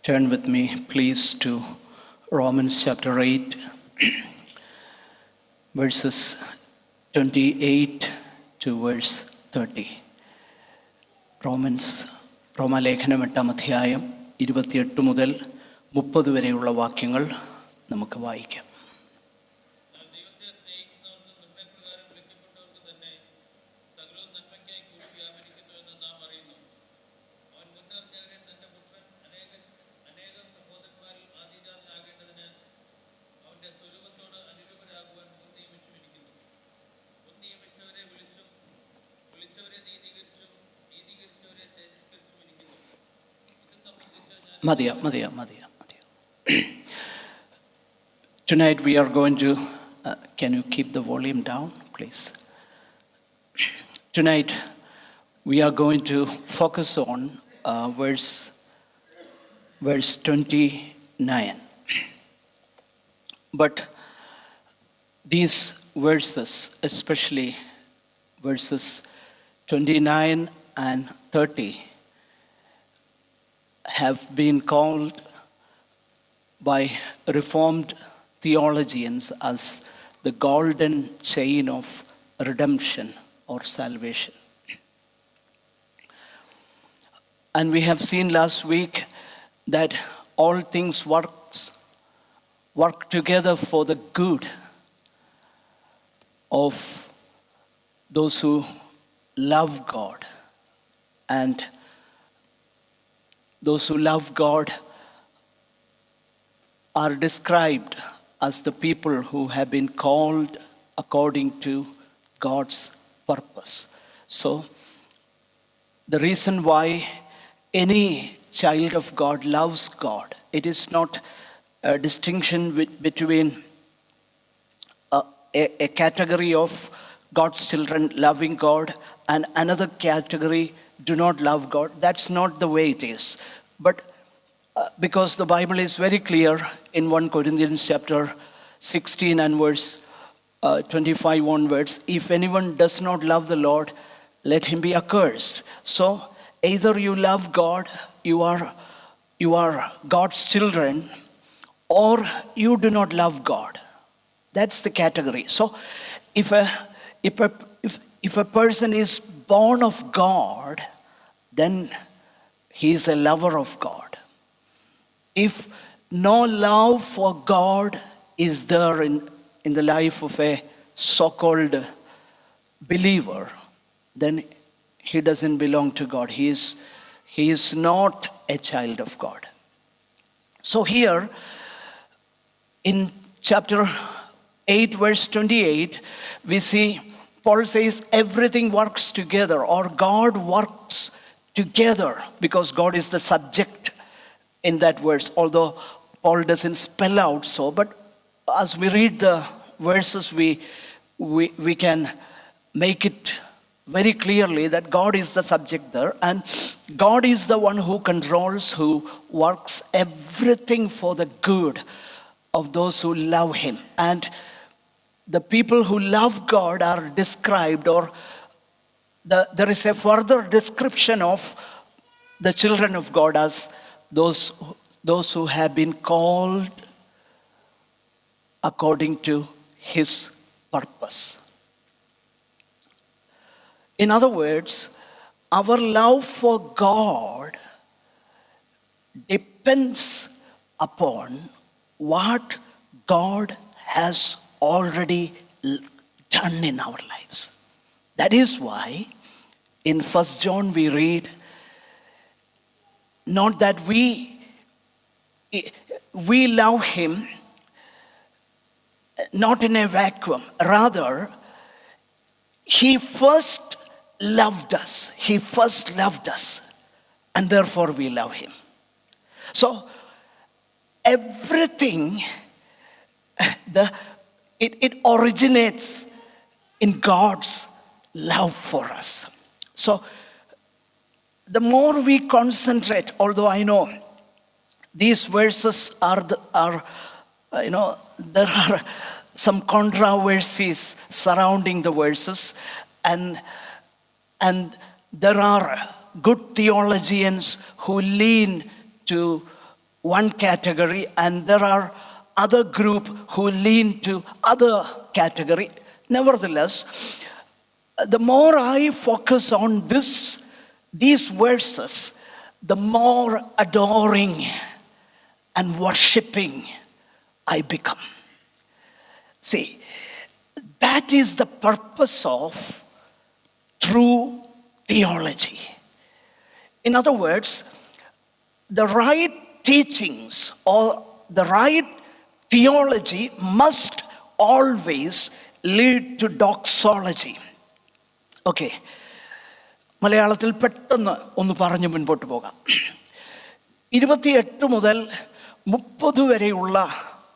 Turn with me, please, to Romans chapter 8, verses 28 to verse 30. റോമാലേഖനം 8-ാം അധ്യായം 28 മുതൽ 30 വരെയുള്ള വാക്യങ്ങൾ നമുക്ക് വായിക്കാം. മതിയാ. Tonight we are going to, can you keep the volume down, please? Tonight we are going to focus on verse 29. But these verses, especially verses 29 and 30, have been called by Reformed theologians as the golden chain of redemption or salvation. And we have seen last week that all things work together for the good of those who love God. And those who love God are described as the people who have been called according to God's purpose. So, the reason why any child of God loves God, it is not a distinction between a category of God's children loving God and another category do not love God. That's not the way it is. But because the Bible is very clear in 1 Corinthians chapter 16 and verse 25 onwards, if anyone does not love the Lord, let him be accursed. So either you love God, you are God's children, or you do not love God. That's the category. So if a person is born of God, then he is a lover of God. If no love for God is there in the life of a so-called believer, then he doesn't belong to God. He is not a child of God. So here in chapter 8 verse 28, we see Paul says everything works together, or God works together, because God is the subject in that verse, although Paul doesn't spell out so. But as we read the verses, we can make it very clearly that God is the subject there, and God is the one who controls, who works everything for the good of those who love him. And the people who love God are described, or there is a further description of the children of God as those who have been called according to his purpose. In other words, our love for God depends upon what God has already done in our lives. That is why in 1 John we read, not that we love him not in a vacuum, rather he first loved us. He first loved us, and therefore we love him. So everything it originates in God's love for us. So the more we concentrate, although I know these verses are there are some controversies surrounding the verses, and there are good theologians who lean to one category, and there are other group who lean to other category. Nevertheless, the more I focus on these verses, the more adoring and worshiping I become. See, that is the purpose of true theology. In other words, the right teachings or the right theology must always lead to doxology. Okay, മലയാളത്തിൽ പെട്ടെന്ന് ഒന്ന് പറഞ്ഞ് മുൻപോട്ട് പോകാം. 28 മുതൽ 30 വരെയുള്ള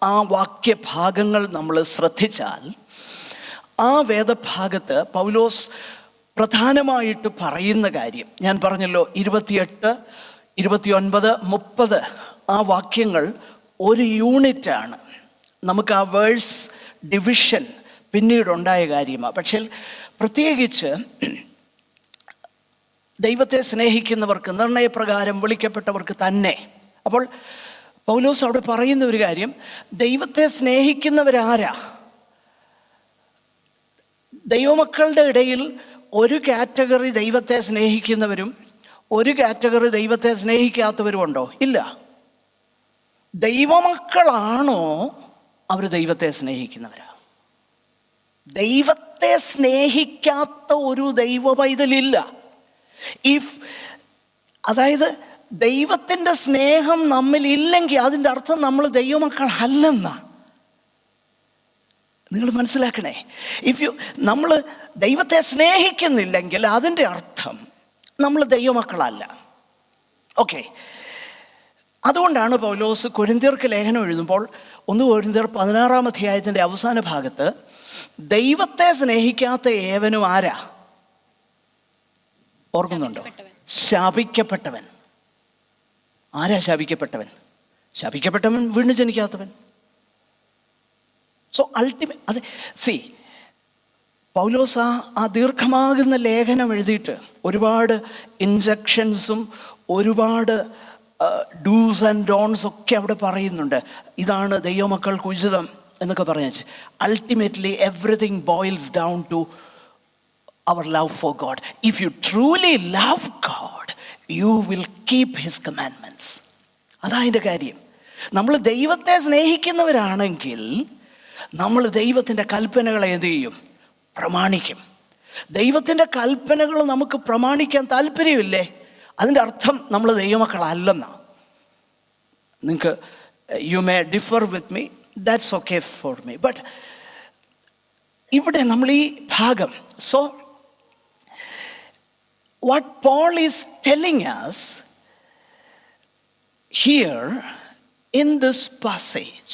ആ വാക്യഭാഗങ്ങൾ നമ്മൾ ശ്രദ്ധിച്ചാൽ, ആ വേദഭാഗത്ത് പൗലോസ് പ്രധാനമായിട്ട് പറയുന്ന കാര്യം ഞാൻ പറഞ്ഞല്ലോ. 28, 29, 30 ആ വാക്യങ്ങൾ ഒരു യൂണിറ്റാണ്. നമുക്ക് ആ വേഴ്സ് ഡിവിഷൻ പിന്നീടുണ്ടായ കാര്യമാണ്. പക്ഷേ പ്രത്യേകിച്ച് ദൈവത്തെ സ്നേഹിക്കുന്നവർക്ക്, നിർണയപ്രകാരം വിളിക്കപ്പെട്ടവർക്ക് തന്നെ. അപ്പോൾ പൗലോസ് അവിടെ പറയുന്ന ഒരു കാര്യം, ദൈവത്തെ സ്നേഹിക്കുന്നവരാരാ? ദൈവമക്കളുടെ ഇടയിൽ ഒരു കാറ്റഗറി ദൈവത്തെ സ്നേഹിക്കുന്നവരും ഒരു കാറ്റഗറി ദൈവത്തെ സ്നേഹിക്കാത്തവരും ഉണ്ടോ? ഇല്ല. ദൈവമക്കളാണോ അവർ ദൈവത്തെ സ്നേഹിക്കുന്നവരാ? ദൈവത്തെ സ്നേഹിക്കാത്ത ഒരു ദൈവ പൈതലില്ല. അതായത് ദൈവത്തിൻ്റെ സ്നേഹം നമ്മിൽ ഇല്ലെങ്കിൽ അതിൻ്റെ അർത്ഥം നമ്മൾ ദൈവമക്കളല്ലെന്നാ. നിങ്ങൾ മനസ്സിലാക്കണേ. നമ്മൾ ദൈവത്തെ സ്നേഹിക്കുന്നില്ലെങ്കിൽ അതിൻ്റെ അർത്ഥം നമ്മൾ ദൈവമക്കളല്ല. ഓക്കെ, അതുകൊണ്ടാണ് പൗലോസ് കൊരിന്ത്യർക്ക് ലേഖനം എഴുതുമ്പോൾ 1 കൊരിന്ത്യർ 16-ാം അധ്യായത്തിൻ്റെ അവസാന ഭാഗത്ത് ദൈവത്തെ സ്നേഹിക്കാത്ത ഏവനും ആരാ? ഓർക്കുന്നുണ്ടോ? ശപിക്കപ്പെട്ടവൻ. ആരാ ശപിക്കപ്പെട്ടവൻ? ശപിക്കപ്പെട്ടവൻ വീണ്ടും ജനിക്കാത്തവൻ. സോ അൾട്ടിമേറ്റ് പൗലോസ് ആ ദീർഘമാകുന്ന ലേഖനം എഴുതിയിട്ട് ഒരുപാട് ഇൻജക്ഷൻസും ഒരുപാട് ഡൂസ് ആൻഡ് ഡോൺസ് ഒക്കെ അവിടെ പറയുന്നുണ്ട്. ഇതാണ് ദൈവമക്കൾക്ക് ഉചിതം എന്നൊക്കെ പറഞ്ഞു. Ultimately everything boils down to our love for God. If you truly love God, you will keep His commandments. അതായതിൻ്റെ കാര്യം. നമ്മൾ ദൈവത്തെ സ്നേഹിക്കുന്നവരാണെങ്കിൽ നമ്മൾ ദൈവത്തിൻ്റെ കൽപ്പനകളെ എന്ത് ചെയ്യും? പ്രമാണിക്കും. ദൈവത്തിൻ്റെ കൽപ്പനകൾ നമുക്ക് പ്രമാണിക്കാൻ താല്പര്യമില്ലേ? അതിൻ്റെ അർത്ഥം നമ്മൾ ദൈവമക്കളല്ലെന്നാണ്. നിങ്ങൾക്ക് you may differ with me, that's okay for me. But ഇവിടെ നമ്മൾ ഈ ഭാഗം, so what Paul is telling us here in this passage,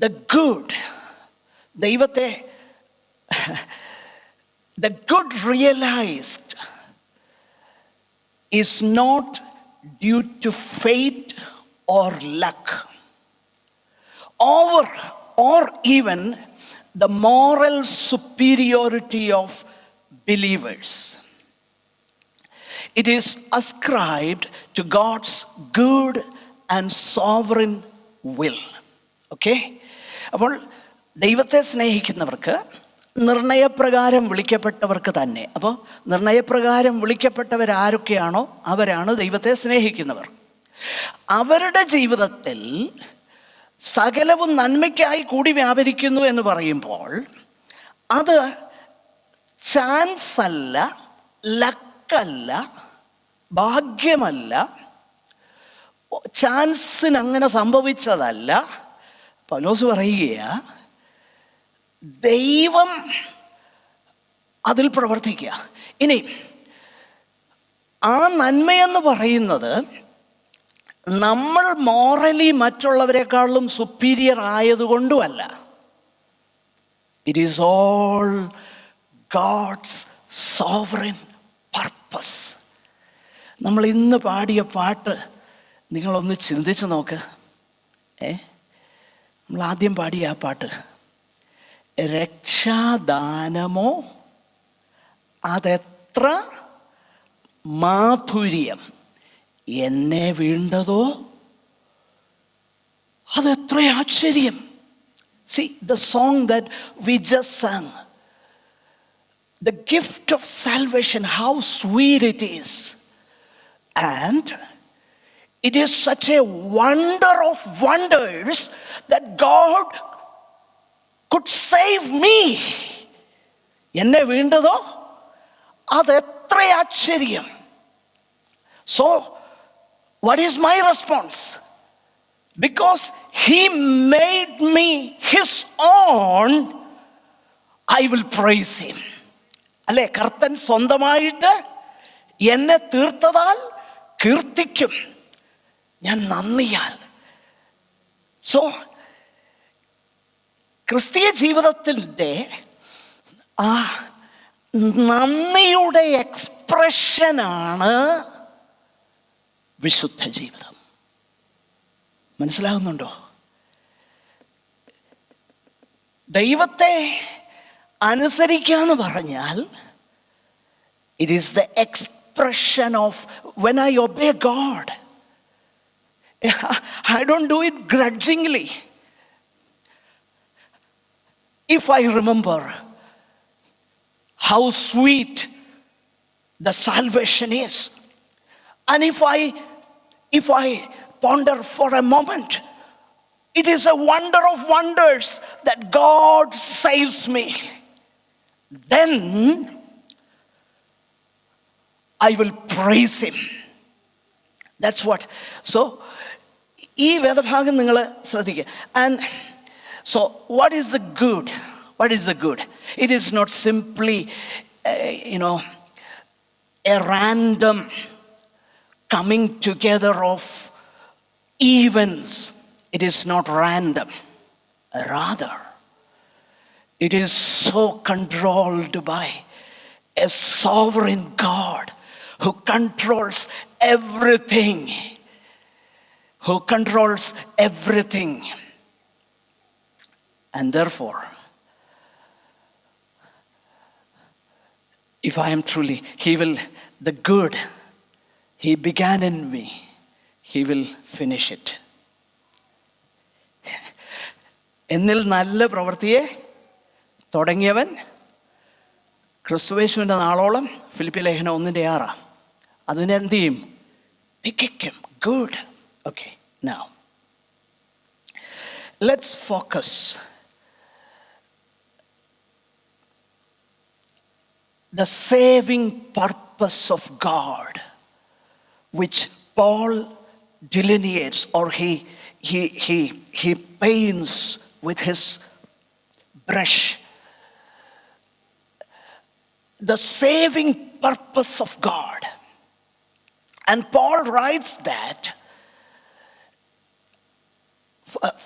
the good, the good realized is not due to fate or luck or even the moral superiority of believers. It is ascribed to God's good and sovereign will. Okay? അപ്പോൾ ദൈവത്തെ സ്നേഹിക്കുന്നവർക്ക്, നിർണയപ്രകാരം വിളിക്കപ്പെട്ടവർക്ക് തന്നെ. അപ്പോൾ നിർണയപ്രകാരം വിളിക്കപ്പെട്ടവരാരൊക്കെയാണോ അവരാണ് ദൈവത്തെ സ്നേഹിക്കുന്നവർ. അവരുടെ ജീവിതത്തിൽ സകലവും നന്മയ്ക്കായി കൂടി വ്യാപരിക്കുന്നു എന്ന് പറയുമ്പോൾ അത് ചാൻസ് അല്ല, ലക്കല്ല, ഭാഗ്യമല്ല, ചാൻസിന് അങ്ങനെ സംഭവിച്ചതല്ല. പൗലോസ് പറയുകയാ, ദൈവം അതിൽ പ്രവർത്തിക്കുക. ഇനി ആ നന്മയെന്ന് പറയുന്നത് നമ്മൾ മോറലി മറ്റുള്ളവരെക്കാളും സുപ്പീരിയർ ആയതുകൊണ്ടുമല്ല. It is all God's sovereign purpose. നമ്മൾ ഇന്ന് പാടിയ പാട്ട് നിങ്ങളൊന്ന് ചിന്തിച്ച് നോക്ക്. നമ്മൾ ആദ്യം പാടിയ ആ പാട്ട്, രക്ഷാദാനമോ എത്ര മാധുര്യം എന്നെ വീണ്ടതോ അതെത്ര ആശ്ചര്യം. See, the song that we just sang, the gift of salvation, how sweet it is. And it is such a wonder of wonders that God could save me. എന്നെ വീണ്ടതോ അതെത്ര ആശ്ചര്യം. So, what is my response? Because he made me his own, I will praise him. അല്ലെ, കർത്തൻ സ്വന്തമായിട്ട് എന്നെ തീർത്തതാൽ കീർത്തിക്കും ഞാൻ നന്ദിയാൽ. So ക്രിസ്തീയ ജീവിതത്തിൻ്റെ ആ നന്ദിയുടെ എക്സ്പ്രഷനാണ് വിശുദ്ധ ജീവിതം. മനസ്സിലാകുന്നുണ്ടോ? ദൈവത്തെ അനുസരിക്കാന്ന് പറഞ്ഞാൽ it is the expression of when I obey God. I don't do it grudgingly. If I remember how sweet the salvation is, and if I ponder for a moment, it is a wonder of wonders that God saves me, then I will praise him. That's what. So ഈ വേദഭാഗം നിങ്ങൾ ശ്രദ്ധിക്കുക. And so what is the good? What is the good? It is not simply a random coming together of events. It is not random. Rather, it is so controlled by a sovereign God who controls everything. Who controls everything. And therefore, if I am truly, the good he began in me, he will finish it. എന്നിൽ നല്ല പ്രവൃത്തിയെ തുടങ്ങിയവൻ ക്രിസ്തുയേശുവിൻ്റെ നാളോളം, Philippi ലേഖനം 1:6, അതിനെ എന്ത് ചെയ്യും? തികയ്ക്കും. Good. Okay, now let's focus the saving purpose of God, which Paul delineates, or he paints with his brush. The saving purpose of God. And Paul writes that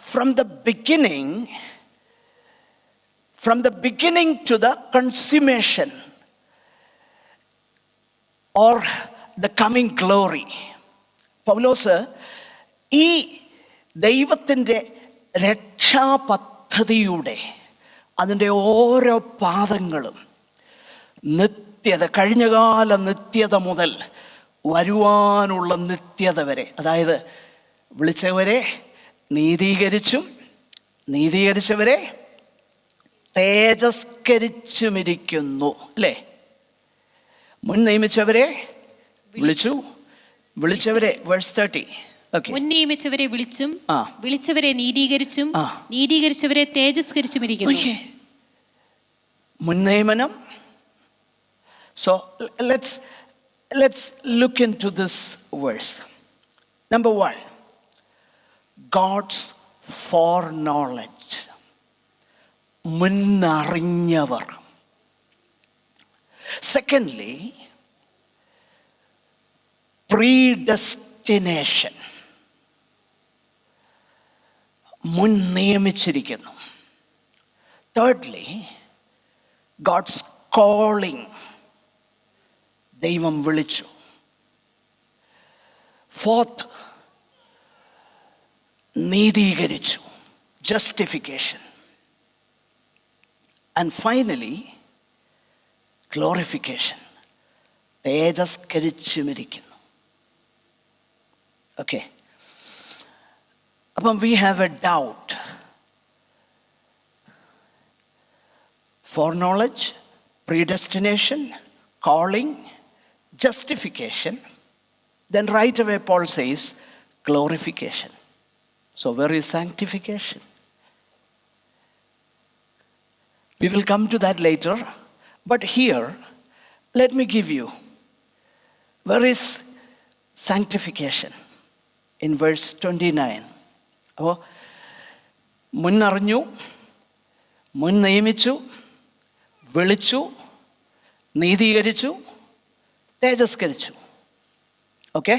from the beginning to the consummation or the coming glory. പൗലോസ് ഈ ദൈവത്തിൻ്റെ രക്ഷാപദ്ധതിയുടെ അതിൻ്റെ ഓരോ പാദങ്ങളും നിത്യത, കഴിഞ്ഞകാല നിത്യത മുതൽ വരുവാനുള്ള നിത്യത വരെ, അതായത് വിളിച്ചവരെ നീതീകരിച്ചും നീതീകരിച്ചവരെ തേജസ്കരിച്ചുമിരിക്കുന്നു. അല്ലേ? മുൻ നിയമിച്ചവരെ വിളിച്ചു, വിളിച്ചവരെ വേഴ്സ് 30. മുൻ നിയമിച്ചവരെ വിളിച്ചും വിളിച്ചവരെ നീതീകരിച്ചും നീതീകരിച്ചവരെ തേജസ്കരിച്ചുമിരിക്കുന്നു. മുൻ നിയമനം. So let's look into this verse. Number 1, God's foreknowledge. മുന്നറിഞ്ഞവർ. Secondly, predestination. മുൻ നിയമിച്ചിരിക്കുന്നു. Thirdly, God's calling. ദൈവം വിളിച്ചു. Fourth, നീതീകരിച്ചു, justification. And finally, glorification, തേജസ്കരിച്ചുമിരിക്കുന്നു. ഓക്കെ, അപ്പം we have a doubt. Foreknowledge, predestination, calling, justification. Then right away Paul says glorification. So where is sanctification? We will come to that later. But here, let me give you, where is sanctification? In verse 29. അപ്പോൾ മുന്നറിഞ്ഞു, മുൻ നിയമിച്ചു, വിളിച്ചു, നീതീകരിച്ചു, തേജസ്കരിച്ചു. Okay,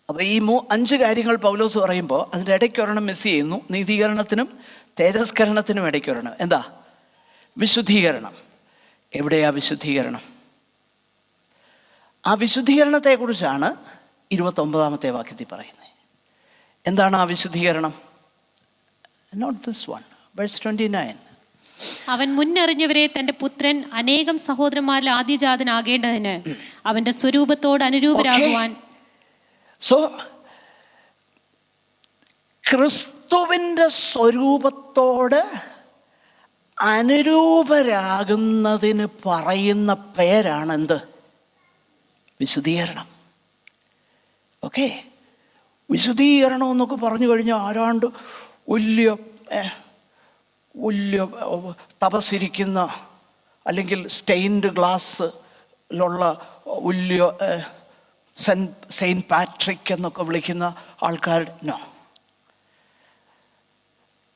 അപ്പോൾ ഈ 5 കാര്യങ്ങൾ പൗലോസ് പറയുമ്പോൾ അതിൻ്റെ ഇടയ്ക്ക് ഒരെണ്ണം മിസ് ചെയ്യുന്നു. നീതീകരണത്തിനും തേജസ്കരണത്തിനും ഇടയ്ക്ക് ഒരെണ്ണം. എന്താ? വിശുദ്ധീകരണം. എവിടെയാ വിശുദ്ധീകരണം? ആ വിശുദ്ധീകരണത്തെക്കുറിച്ചാണ് 29-ാമത്തെ വാക്യത്തിൽ പറയുന്നത്. എന്താണ് ആ വിശുദ്ധീകരണം? Note this one, verse 29. അവൻ മുന്നറിഞ്ഞവരെ തന്റെ പുത്രൻ അനേകം സഹോദരന്മാരിൽ ആദ്യജാതനാകേണ്ടതിന് അവന്റെ സ്വരൂപത്തോട് അനുരൂപരാകുവാൻ. സോ ക്രിസ്തുവിൻ്റെ സ്വരൂപത്തോട് അനുരൂപരാകുന്നതിന് പറയുന്ന പേരാണ് എന്ത്? വിശുദ്ധീകരണം. ഓക്കെ, വിശുദ്ധീകരണം എന്നൊക്കെ പറഞ്ഞു കഴിഞ്ഞാൽ ആരാണ്ട് വലിയ തപസ്സിരിക്കുന്ന, അല്ലെങ്കിൽ സ്റ്റെയിൻഡ് ഗ്ലാസ്സിലുള്ള വലിയ സെയിൻറ്റ് പാട്രിക് എന്നൊക്കെ വിളിക്കുന്ന ആൾക്കാരുടെ നോ.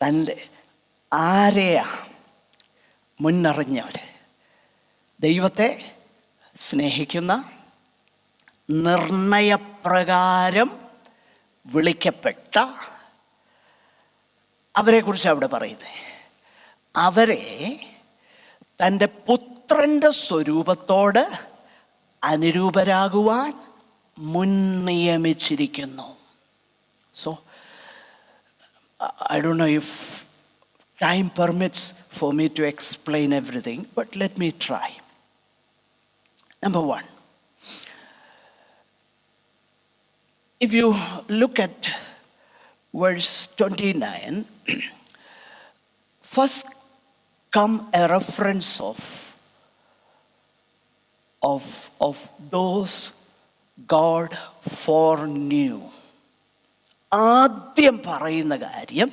തൻ്റെ ആരെയാ? മുന്നറിഞ്ഞവർ, ദൈവത്തെ സ്നേഹിക്കുന്ന, നിർണയപ്രകാരം വിളിക്കപ്പെട്ട അവരെക്കുറിച്ചാണ് അവിടെ പറയുന്നത്. അവരെ തൻ്റെ പുത്രൻ്റെ സ്വരൂപത്തോട് അനുരൂപരാകുവാൻ മുൻ നിയമിച്ചിരിക്കുന്നു. So I don't know if time permits for me to explain everything, but let me try. Number 1, if you look at verse 29, first come a reference of those God foreknew. ആദ്യം പറയുന്ന കാര്യം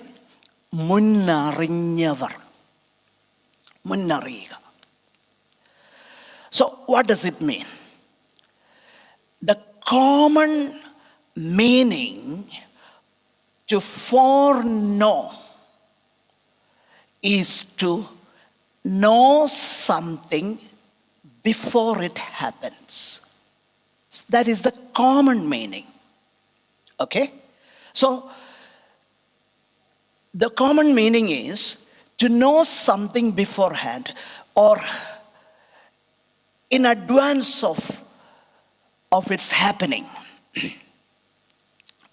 മുന്നറിഞ്ഞവർ, മുന്നറിയുക. So what does it mean? The common meaning to foreknow is to know something before it happens. That is the common meaning. Okay? So the common meaning is to know something beforehand or in advance of its happening.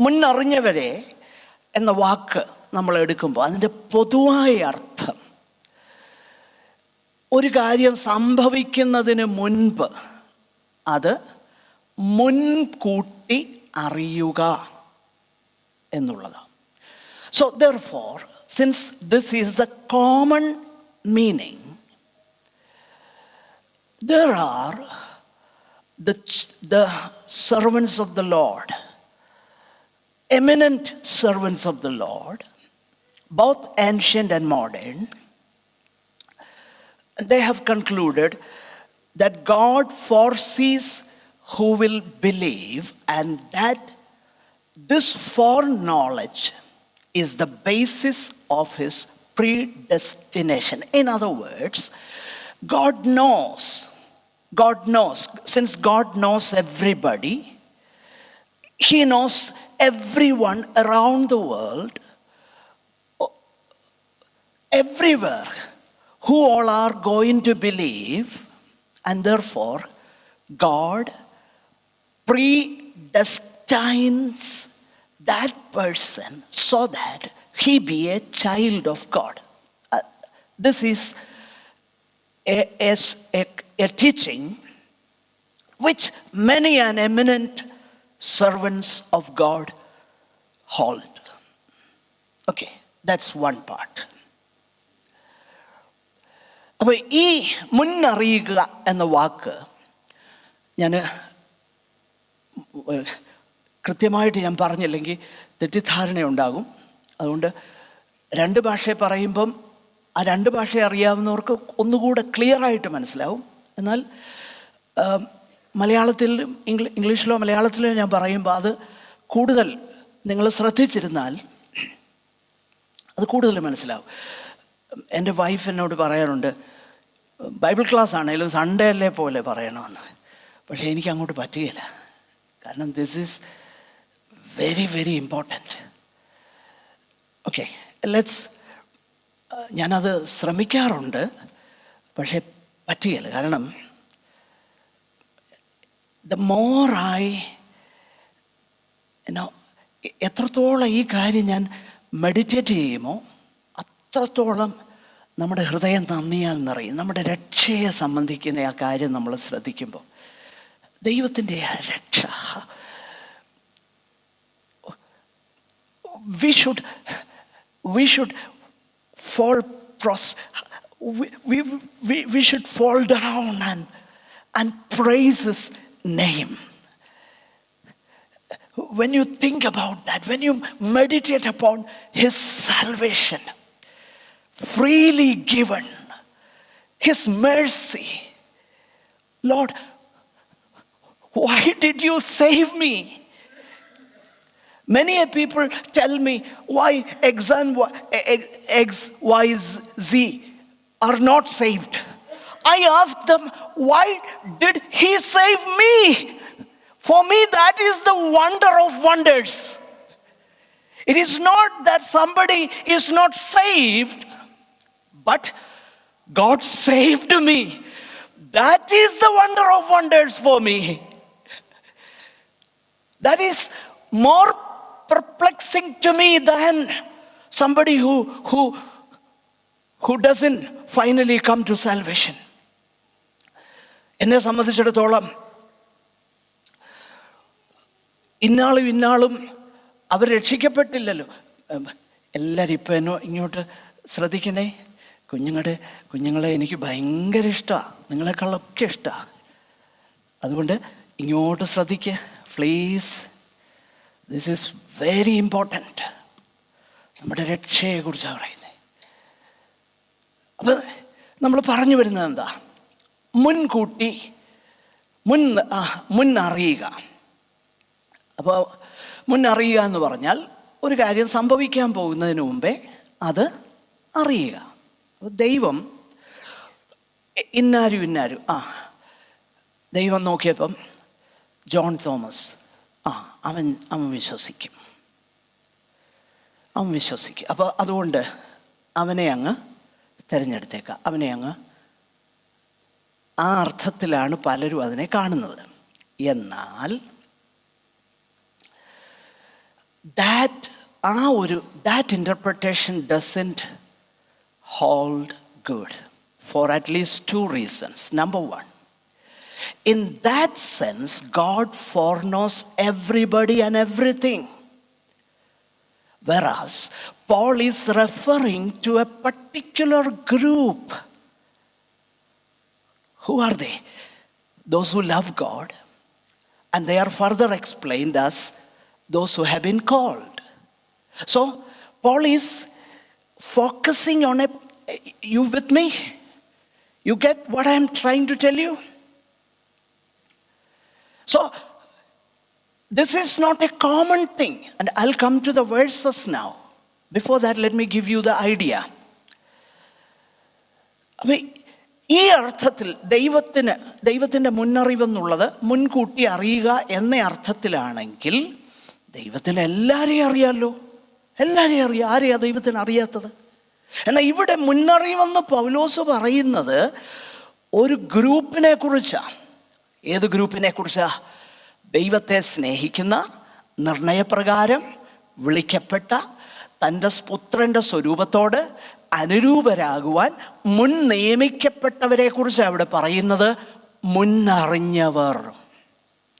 മുന്നറിഞ്ഞവരെ എന്ന വാക്ക് നമ്മൾ എടുക്കുമ്പോൾ അതിൻ്റെ പൊതുവായ അർത്ഥം ഒരു കാര്യം സംഭവിക്കുന്നതിന് മുൻപ് അത് മുൻകൂട്ടി അറിയുക എന്നുള്ളതാണ്. So therefore, since this is the common meaning, there are the servants of the Lord, eminent servants of the Lord, both ancient and modern. They have concluded that God foresees who will believe, and that this foreknowledge is the basis of his predestination. In other words, God knows, since God knows everybody, he knows everyone around the world, everywhere, who all are going to believe, and therefore God predestines that person so that he be a child of God. This is a teaching which many and eminent servants of God hold. Okay, that's one part. അപ്പോൾ ഈ മുന്നറിയുക എന്ന വാക്ക് ഞാൻ കൃത്യമായിട്ട് ഞാൻ പറഞ്ഞില്ലെങ്കിൽ തെറ്റിദ്ധാരണയുണ്ടാകും. അതുകൊണ്ട് രണ്ട് ഭാഷയെ പറയുമ്പം ആ രണ്ട് ഭാഷ അറിയാവുന്നവർക്ക് ഒന്നുകൂടെ ക്ലിയറായിട്ട് മനസ്സിലാവും. എന്നാൽ മലയാളത്തിൽ ഇംഗ്ലീഷിലോ മലയാളത്തിലോ ഞാൻ പറയുമ്പോൾ അത് കൂടുതൽ നിങ്ങൾ ശ്രദ്ധിച്ചിരുന്നാൽ അത് കൂടുതൽ മനസ്സിലാവും. എൻ്റെ വൈഫ് എന്നോട് പറയാറുണ്ട്, ബൈബിൾ ക്ലാസ് ആണെങ്കിലും സൺഡേ അല്ലേ പോലെ പറയണമെന്ന്. പക്ഷേ എനിക്ക് അങ്ങോട്ട് പറ്റുകയില്ല. കാരണം this is very very important. Okay, ഞാനത് ശ്രമിക്കാറുണ്ട്, പക്ഷേ പറ്റുകയില്ല. കാരണം ദ മോർ എത്രത്തോളം ഈ കാര്യം ഞാൻ മെഡിറ്റേറ്റ് ചെയ്യുമോ അത്രത്തോളം നമ്മുടെ ഹൃദയം നന്ദിയാൽ നിറയും. നമ്മുടെ രക്ഷയെ സംബന്ധിക്കുന്ന ആ കാര്യം നമ്മൾ ശ്രദ്ധിക്കുമ്പോൾ ദൈവത്തിൻ്റെ ആ രക്ഷ, we should fall we should fall down and praise His name. When you think about that, when you meditate upon His salvation, freely given, His mercy, Lord, why did you save me? Many people tell me why X, Y, Z are not saved. I ask them, why did He save me? For me, that is the wonder of wonders. It is not that somebody is not saved, but God saved me. That is the wonder of wonders for me. That is more perplexing to me than somebody who doesn't finally come to salvation. എന്നെ സംബന്ധിച്ചിടത്തോളം ഇന്നാളും അവർ രക്ഷിക്കപ്പെട്ടില്ലല്ലോ. എല്ലാവരും ഇപ്പം ഇങ്ങോട്ട് ശ്രദ്ധിക്കണേ. കുഞ്ഞുങ്ങളെ എനിക്ക് ഭയങ്കര ഇഷ്ടമാണ്, നിങ്ങളെക്കാളൊക്കെ ഇഷ്ടമാണ്. അതുകൊണ്ട് ഇങ്ങോട്ട് ശ്രദ്ധിക്കുക please. This is very important. നമ്മുടെ രക്ഷയെക്കുറിച്ചാണ് പറയുന്നത്. അപ്പം നമ്മൾ പറഞ്ഞു വരുന്നത് എന്താ? മുൻകൂട്ടി മുന്നറിയുക. അപ്പോൾ മുന്നറിയുക എന്ന് പറഞ്ഞാൽ ഒരു കാര്യം സംഭവിക്കാൻ പോകുന്നതിന് മുമ്പേ അത് അറിയുക. ദൈവം ഇന്നാരും ദൈവം നോക്കിയപ്പം ജോൺ തോമസ് അവൻ വിശ്വസിക്കും. അപ്പോൾ അതുകൊണ്ട് അവനെ അങ്ങ് തിരഞ്ഞെടുത്തേക്കാം. അവനെ അങ്ങ് ആ അർത്ഥത്തിലാണ് പലരും അതിനെ കാണുന്നത്. എന്നാൽ that interpretation doesn't hold good for at least two reasons. Number one, in that sense, God foreknows everybody and everything. Whereas Paul is referring to a particular group. Who are they? Those who love God. And they are further explained as those who have been called. So Paul is focusing on you with me? You get what I am trying to tell you? So this is not a common thing, and I'll come to the verses now. Before that, let me give you the idea. ഈ അർത്ഥത്തിൽ ദൈവത്തിൻ്റെ മുന്നറിവെന്നുള്ളത് മുൻകൂട്ടി അറിയുക എന്ന അർത്ഥത്തിലാണെങ്കിൽ ദൈവത്തിന് എല്ലാവരെയും അറിയാമല്ലോ. എല്ലാവരെയും അറിയാം. ആരെയാ ദൈവത്തിന് അറിയാത്തത്? എന്നാൽ ഇവിടെ മുന്നറിവെന്ന് പൗലോസ് പറയുന്നത് ഒരു ഗ്രൂപ്പിനെ കുറിച്ചാണ്. ഏത് ഗ്രൂപ്പിനെ കുറിച്ചാണ്? ദൈവത്തെ സ്നേഹിക്കുന്ന, നിർണയപ്രകാരം വിളിക്കപ്പെട്ട, തൻ്റെ പുത്രൻ്റെ സ്വരൂപത്തോട് അനുരൂപരാകുവാൻ മുൻ നിയമിക്കപ്പെട്ടവരെ കുറിച്ചാണ് അവിടെ പറയുന്നത്. മുന്നറിഞ്ഞവർ.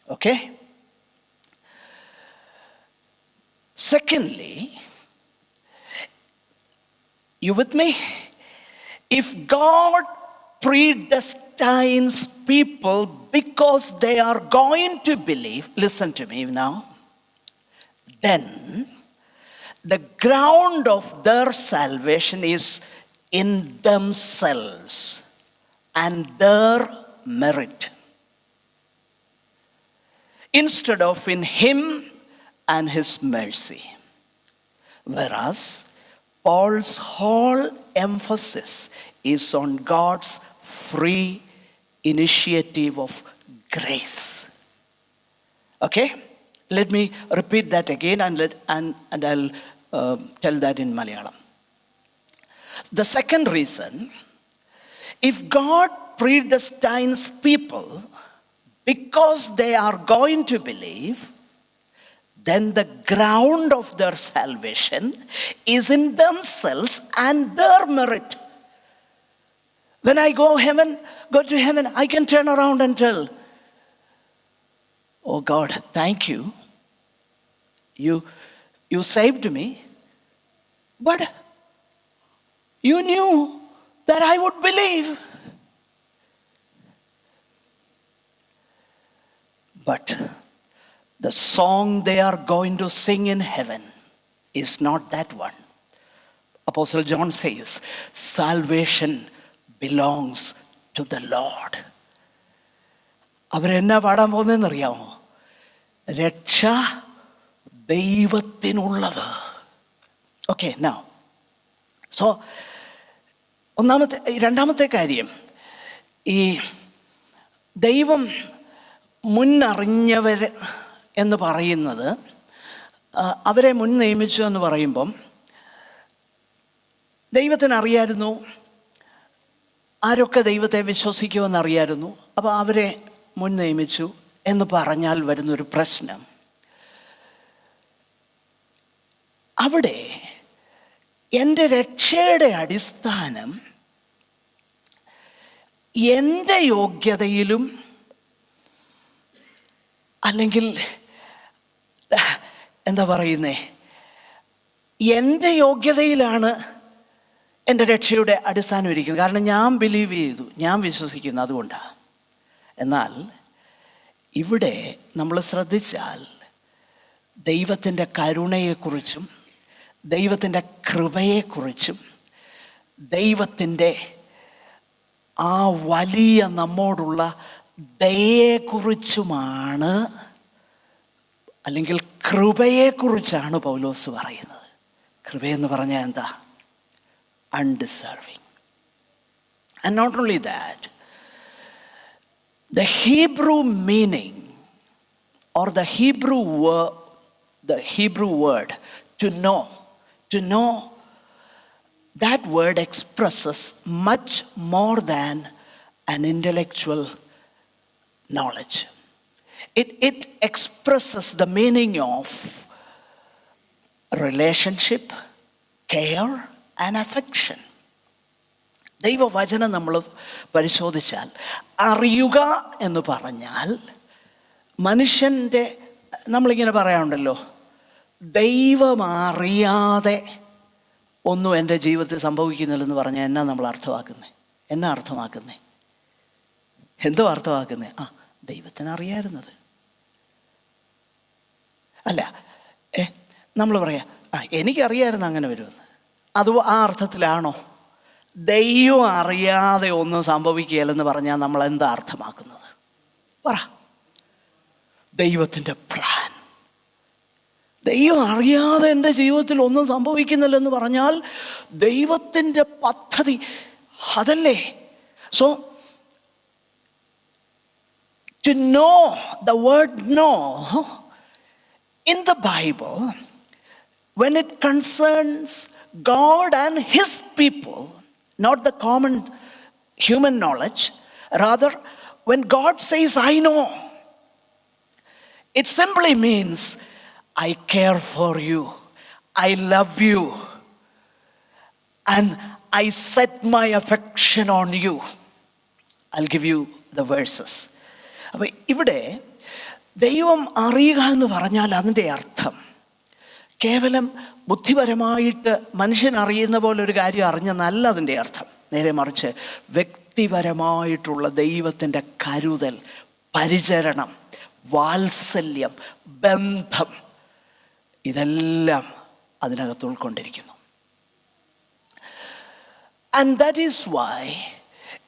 Okay? Secondly, you with me? If God predestines people because they are going to believe, listen to me now, then the ground of their salvation is in themselves and their merit, instead of in Him and His mercy. Whereas Paul's whole emphasis is on God's free initiative of grace. Okay? Let me repeat that again and I'll tell that in Malayalam. The second reason, if God predestines people because they are going to believe, then the ground of their salvation is in themselves and their merit. When I go to heaven, I can turn around and tell, oh God, thank you. You saved me. But you knew that I would believe. But the song they are going to sing in heaven is not that one. Apostle John says, salvation belongs to the Lord. അവരെന്നാ പാടാൻ പോകുന്നതെന്നറിയാമോ? രക്ഷ ദൈവത്തിനുള്ളത്. Okay, now so രണ്ടാമത്തെ കാര്യം, ഈ ദൈവം മുന്നറിഞ്ഞവർ എന്ന് പറയുന്നത്, അവരെ മുൻ നിയമിച്ചു എന്ന് പറയുമ്പം ദൈവത്തിന് അറിയായിരുന്നു ആരൊക്കെ ദൈവത്തെ വിശ്വസിക്കുമെന്നറിയായിരുന്നു. അപ്പോൾ അവരെ മുൻ നിയമിച്ചു എന്ന് പറഞ്ഞാൽ വരുന്നൊരു പ്രശ്നം, അവിടെ എൻ്റെ രക്ഷയുടെ അടിസ്ഥാനം എൻ്റെ യോഗ്യതയിലും അല്ലെങ്കിൽ എന്താ പറയുന്നേ, എൻ്റെ യോഗ്യതയിലാണ് എൻ്റെ രക്ഷയുടെ അടിസ്ഥാനം ഇരിക്കുന്നത്. കാരണം ഞാൻ ബിലീവ് ചെയ്തു, ഞാൻ വിശ്വസിക്കുന്നു, അതുകൊണ്ടാണ്. എന്നാൽ ഇവിടെ നമ്മൾ ശ്രദ്ധിച്ചാൽ ദൈവത്തിൻ്റെ കരുണയെക്കുറിച്ചും ദൈവത്തിൻ്റെ കൃപയെക്കുറിച്ചും ദൈവത്തിൻ്റെ ആ വലിയ നമ്മോടുള്ള ദയയെക്കുറിച്ചുമാണ്, അല്ലെങ്കിൽ കൃപയെക്കുറിച്ചാണ് പൗലോസ് പറയുന്നത്. കൃപയെന്ന് പറഞ്ഞാൽ എന്താ? Undeserving. And not only that, the Hebrew meaning or the Hebrew word to know, that word expresses much more than an intellectual knowledge. It expresses the meaning of relationship, care and affection. ദൈവവചനം നമ്മൾ പരിശോധിച്ചാൽ, അറിയുക എന്ന് പറഞ്ഞാൽ മനുഷ്യൻ്റെ, നമ്മളിങ്ങനെ പറയാറുണ്ടല്ലോ, ദൈവം അറിയാതെ ഒന്നും എൻ്റെ ജീവിതത്തിൽ സംഭവിക്കുന്നില്ലെന്ന് പറഞ്ഞാൽ എന്നാ നമ്മൾ അർത്ഥമാക്കുന്നത്? എന്നാ അർത്ഥമാക്കുന്നത്? എന്തോ അർത്ഥമാക്കുന്നത്? ദൈവത്തിന് അറിയായിരുന്നത് അല്ല. നമ്മൾ പറയാം എനിക്കറിയായിരുന്നു അങ്ങനെ വരുമെന്ന്. അത് ആ അർത്ഥത്തിലാണോ? ദൈവം അറിയാതെ ഒന്നും സംഭവിക്കുകയില്ലെന്ന് പറഞ്ഞാൽ നമ്മൾ എന്താ അർത്ഥമാക്കുന്നത്? പറ. ദൈവത്തിൻ്റെ പ്ലാൻ, ദൈവം അറിയാതെ എൻ്റെ ജീവിതത്തിൽ ഒന്നും സംഭവിക്കുന്നില്ലെന്ന് പറഞ്ഞാൽ ദൈവത്തിൻ്റെ പദ്ധതി അതല്ലേ? So to know, the word know in the Bible, when it concerns God and His people, not the common human knowledge, rather when God says I know, it simply means I care for you, I love you, and I set my affection on you. I'll give you the verses. അപ്പോൾ ഇവിടെ ദൈവം അറിയുക എന്ന് പറഞ്ഞാൽ അതിൻ്റെ അർത്ഥം കേവലം ബുദ്ധിപരമായിട്ട് മനുഷ്യൻ അറിയുന്ന പോലെ ഒരു കാര്യം അറിഞ്ഞെന്നല്ല അതിൻ്റെ അർത്ഥം. നേരെ മറിച്ച് വ്യക്തിപരമായിട്ടുള്ള ദൈവത്തിൻ്റെ കരുതൽ, പരിചരണം, വാത്സല്യം, ബന്ധം, ഇതെല്ലാം അതിനകത്ത് ഉൾക്കൊണ്ടിരിക്കുന്നു. And that is why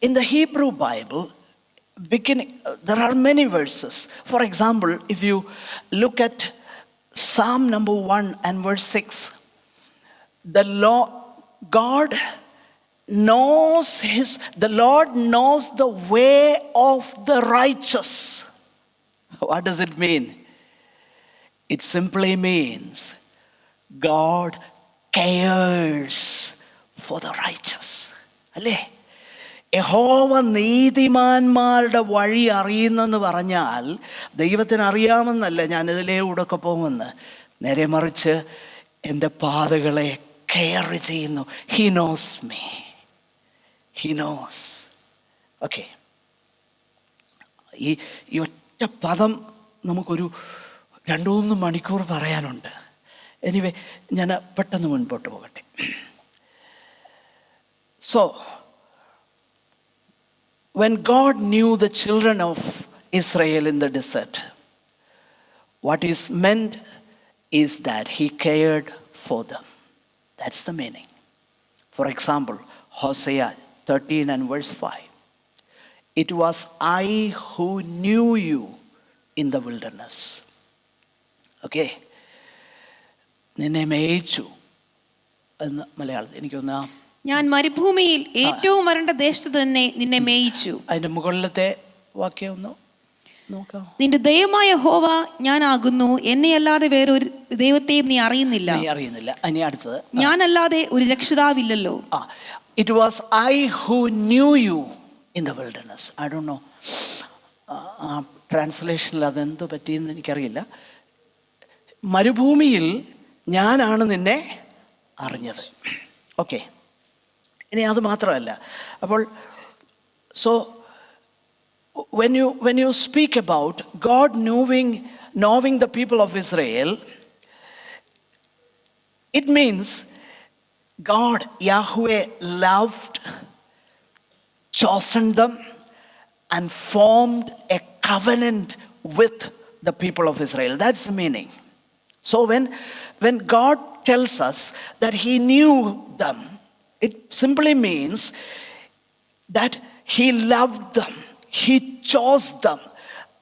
in the Hebrew Bible, there are many verses. For example, if you look at Psalm number 1 and verse 6, the Lord knows the way of the righteous. What does it mean? It simply means God cares for the righteous. അല്ലേ? യഹോവ നീതിമാന്മാരുടെ വഴി അറിയുന്നെന്ന് പറഞ്ഞാൽ ദൈവത്തിന് അറിയാമെന്നല്ല ഞാനിതിലൂടെയൊക്കെ പോകുമെന്ന്. നേരെ മറിച്ച് എൻ്റെ പാതകളെ കെയർ ചെയ്യുന്നു. He knows me. He knows. Okay, ഈ ഒറ്റ പദം നമുക്കൊരു 2-3 മണിക്കൂർ പറയാനുണ്ട്. എനിവേ, ഞാൻ പെട്ടെന്ന് മുൻപോട്ട് പോകട്ടെ. So, when God knew the children of Israel in the desert, what is meant is that he cared for them. That's the meaning. For example, Hosea 13 and verse 5. It was I who knew you in the wilderness. Okay. നിന്നെ മേയിച്ചു എന്ന് മലയാളത്തിൽ എനിക്കൊന്ന്, ഞാൻ മരുഭൂമിയിൽ ഏറ്റവും വരണ്ട ദേശത്ത് തന്നെ നിന്നെ മേയിച്ചു. അതിന്റെ മുകളിലത്തെ വാക്യം ഒന്ന് നോക്കാം. നിന്റെ ദൈവമായ യഹോവ ഞാനാകുന്നു, എന്നെ അല്ലാതെ വേറൊരു ദൈവത്തെയും നീ അറിയുന്നില്ല. ഇനി അടുത്തത്, ഞാനല്ലാതെ ഒരു രക്ഷിതാവില്ലല്ലോ. It was I who knew you in the wilderness. I don't know ട്രാൻസ്ലേഷനിൽ അതെന്ത് പറ്റിയെന്ന് എനിക്കറിയില്ല. മരുഭൂമിയിൽ ഞാനാണ് നിന്നെ അറിഞ്ഞത്. ഓക്കെ, ഇനി അത് മാത്രമല്ല. അപ്പോൾ so when you speak about God knowing the people of Israel, it means God, Yahweh, loved, chosen them and formed a covenant with the people of Israel. That's the meaning. So when God tells us that he knew them, it simply means that he loved them, he chose them,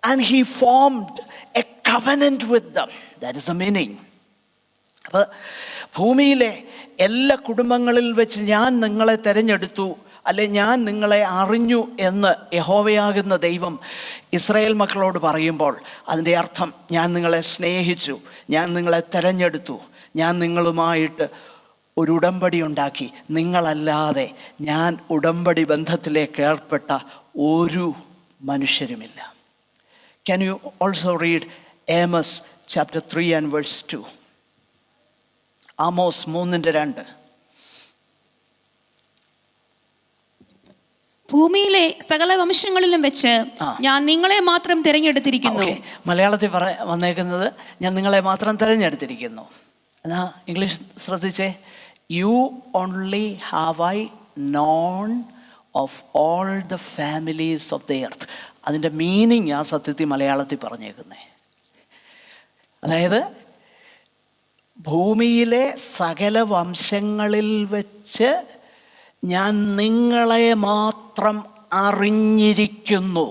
and he formed a covenant with them. That is the meaning. അപ്പോൾ ഭൂമിയിലെ എല്ലാ കുടുംബങ്ങളിൽ വെച്ച് ഞാൻ നിങ്ങളെ തിരഞ്ഞെടുത്തു, അല്ലെ ഞാൻ നിങ്ങളെ അറിഞ്ഞു എന്ന് യഹോവയാകുന്ന ദൈവം ഇസ്രായേൽ മക്കളോട് പറയുമ്പോൾ അതിൻ്റെ അർത്ഥം ഞാൻ നിങ്ങളെ സ്നേഹിച്ചു, ഞാൻ നിങ്ങളെ തിരഞ്ഞെടുത്തു, ഞാൻ നിങ്ങളുമായിട്ട് ഒരു ഉടമ്പടി ഉണ്ടാക്കി, നിങ്ങളല്ലാതെ ഞാൻ ഉടമ്പടി ബന്ധത്തിലേക്ക് ഏർപ്പെട്ട ഒരു മനുഷ്യരുമില്ല. Can you also read Amos chapter 3 and verse 2? Amos 3:2. ഭൂമിയിലെ സകല വംശങ്ങളിലും വെച്ച് ഞാൻ നിങ്ങളെ മാത്രം തിരഞ്ഞെടുത്തിരിക്കുന്നു. മലയാളത്തിൽ വന്നേക്കുന്നത് ഞാൻ നിങ്ങളെ മാത്രം തിരഞ്ഞെടുത്തിരിക്കുന്നു. എന്നാ ഇംഗ്ലീഷ് ശ്രദ്ധിച്ചേ. You only have I non of all the families of the earth. അതിൻ്റെ മീനിങ് ആ സത്യത്തിൽ മലയാളത്തിൽ പറഞ്ഞേക്കുന്നേ. അതായത് ഭൂമിയിലെ സകല വംശങ്ങളിൽ വെച്ച് ഞാൻ നിങ്ങളെ മാത്രം അറിഞ്ഞിരിക്കുന്നു,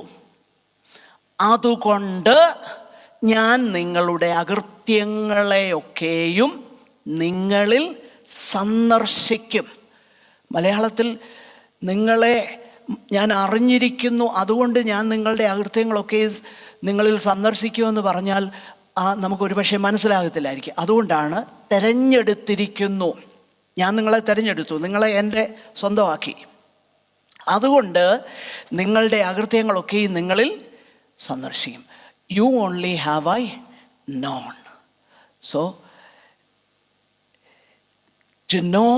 അതുകൊണ്ട് ഞാൻ നിങ്ങളുടെ അകൃത്യങ്ങളെയൊക്കെയും നിങ്ങളിൽ സന്ദർശിക്കും. മലയാളത്തിൽ നിങ്ങളെ ഞാൻ അറിഞ്ഞിരിക്കുന്നു, അതുകൊണ്ട് ഞാൻ നിങ്ങളുടെ അകൃത്യങ്ങളൊക്കെ നിങ്ങളിൽ സന്ദർശിക്കുമെന്ന് പറഞ്ഞാൽ നമുക്കൊരു പക്ഷേ മനസ്സിലാകത്തില്ലായിരിക്കും. അതുകൊണ്ടാണ് തിരഞ്ഞെടുത്തിരിക്കുന്നു, ഞാൻ നിങ്ങളെ തിരഞ്ഞെടുത്തു, നിങ്ങളെ എൻ്റെ സ്വന്തമാക്കി, അതുകൊണ്ട് നിങ്ങളുടെ അകൃത്യങ്ങളൊക്കെ നിങ്ങളിൽ സന്ദർശിക്കും. You only have I non. So to know,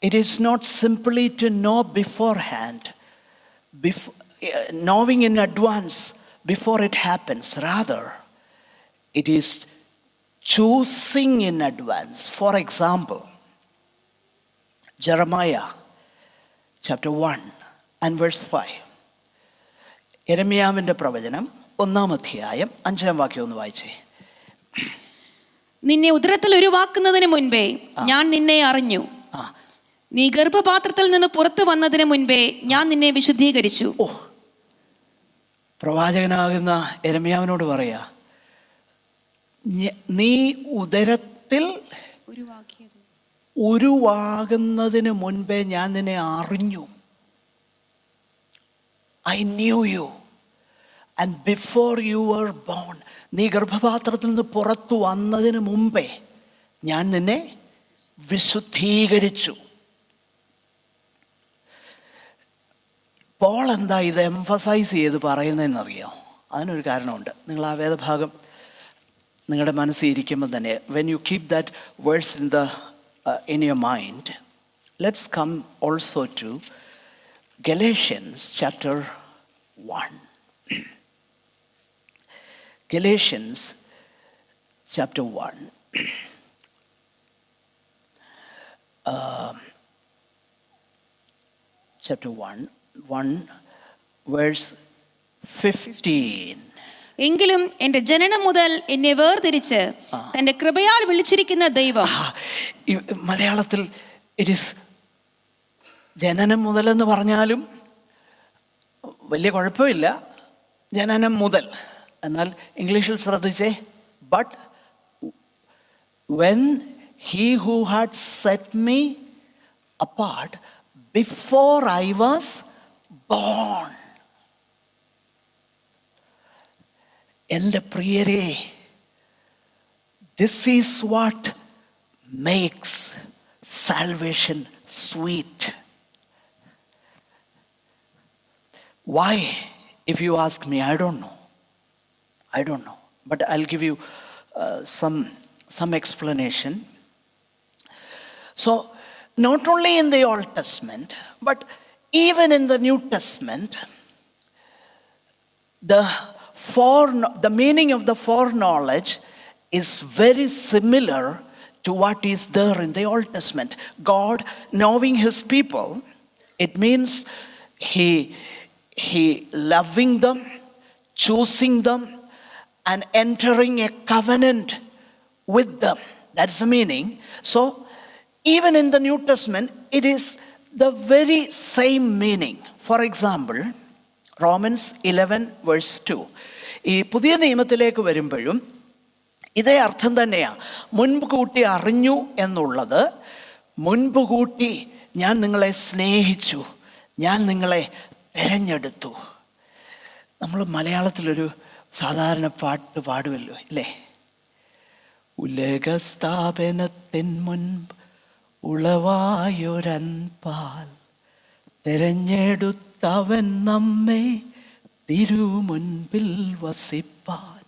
it is not simply to know beforehand, knowing in advance before it happens. Rather, it is choosing in advance. For example, Jeremiah chapter 1 and verse 5. യെരമ്യാവിൻ്റെ പ്രവചനം 1-ാം അധ്യായം 5-ാം വാക്യം ഒന്ന് വായിച്ചേ. നിന്നെ ഉദരത്തിൽ ഉരുവാക്കുന്നതിന് മുൻപേ ഞാൻ നിന്നെ അറിഞ്ഞു. നീ ഗർഭപാത്രത്തിൽ നിന്ന് പുറത്തു വന്നതിന് മുൻപേ ഞാൻ നിന്നെ വിശുദ്ധീകരിച്ചു. പ്രവാചകനാകുന്ന യെരമ്യാവിനോട് പറയാ, നീ ഉദരത്തിൽ ഉരുവാകുന്നതിന് മുൻപേ ഞാൻ നിന്നെ അറിഞ്ഞു. I knew you. And before you were born, നീ ഗർഭപാത്രത്തിൽ നിന്ന് പുറത്തു വന്നതിന് മുമ്പേ ഞാൻ നിന്നെ വിശുദ്ധീകരിച്ചു. പോൾ എന്താ ഇത് എംഫസൈസ് ചെയ്ത് പറയുന്നതെന്നറിയോ? അതിനൊരു കാരണമുണ്ട്. നിങ്ങൾ ആ വേദഭാഗം നിങ്ങളുടെ മനസ്സിൽ ഇരിക്കുമ്പോൾ തന്നെ, when you keep that verse in your mind, let's come also to Galatians chapter 1. Galatians chapter 1. Chapter 1 verse 15. എങ്കിലും എന്റെ ജനനം മുതൽ എന്നെ വേർതിരിച്ച് തന്റെ കൃപയാൽ വിളിച്ചിരിക്കുന്ന ദൈവം. മലയാളത്തിൽ ഇറ്റ് ഈസ് ജനനം മുതലെന്ന് പറഞ്ഞാലും വലിയ കുഴപ്പമില്ല, ജനനം മുതൽ. എന്നാൽ ഇംഗ്ലീഷിൽ ശ്രദ്ധിച്ചേ, but when he who had set me apart before I was born. എൻ്റെ പ്രിയരെ, this is what makes salvation sweet. Why? If you ask me, I don't know. But I'll give you some explanation. So, not only in the Old Testament, but even in the New Testament, the meaning of the foreknowledge is very similar to what is there in the Old Testament. God knowing his people, it means He loving them, choosing them, and entering a covenant with them. That's the meaning. So, even in the New Testament, it is the very same meaning. For example, Romans 11 verse 2. ഈ പുതിയ നിയമത്തിലേക്ക് വരുമ്പോഴും ഇതേ അർത്ഥം തന്നെയാണ്. മുൻപ് കൂട്ടി അറിഞ്ഞു എന്നുള്ളത്, മുൻപ് കൂട്ടി ഞാൻ നിങ്ങളെ സ്നേഹിച്ചു, ഞാൻ നിങ്ങളെ തിരഞ്ഞെടുത്തു. നമ്മൾ മലയാളത്തിലൊരു സാധാരണ പാട്ട് പാടുമല്ലോ, ഇല്ലേ? ഉലകസ്ഥാപനത്തിൻ മുൻപ് ഉളവായൊരൻപാൽ തിരഞ്ഞെടുത്തവൻ നമ്മെ തിരുമുൻപിൽ വസിപ്പാൻ.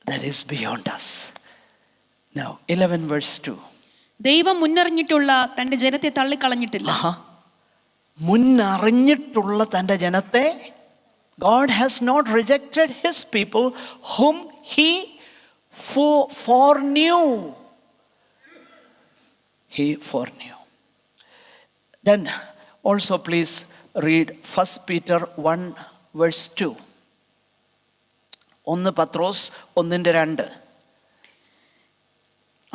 That is beyond us. Now 11 verse 2. ദൈവം മുന്നറിഞ്ഞിട്ടുള്ള തന്റെ ജനത്തെ തള്ളിക്കളഞ്ഞിട്ടില്ല. മുന്നറിഞ്ഞിട്ടുള്ള തൻ്റെ ജനത്തെ, God has not rejected his people whom he foreknew. He foreknew. Then also please read 1 Peter 1 verse 2. 1 പത്രോസ് 1:2.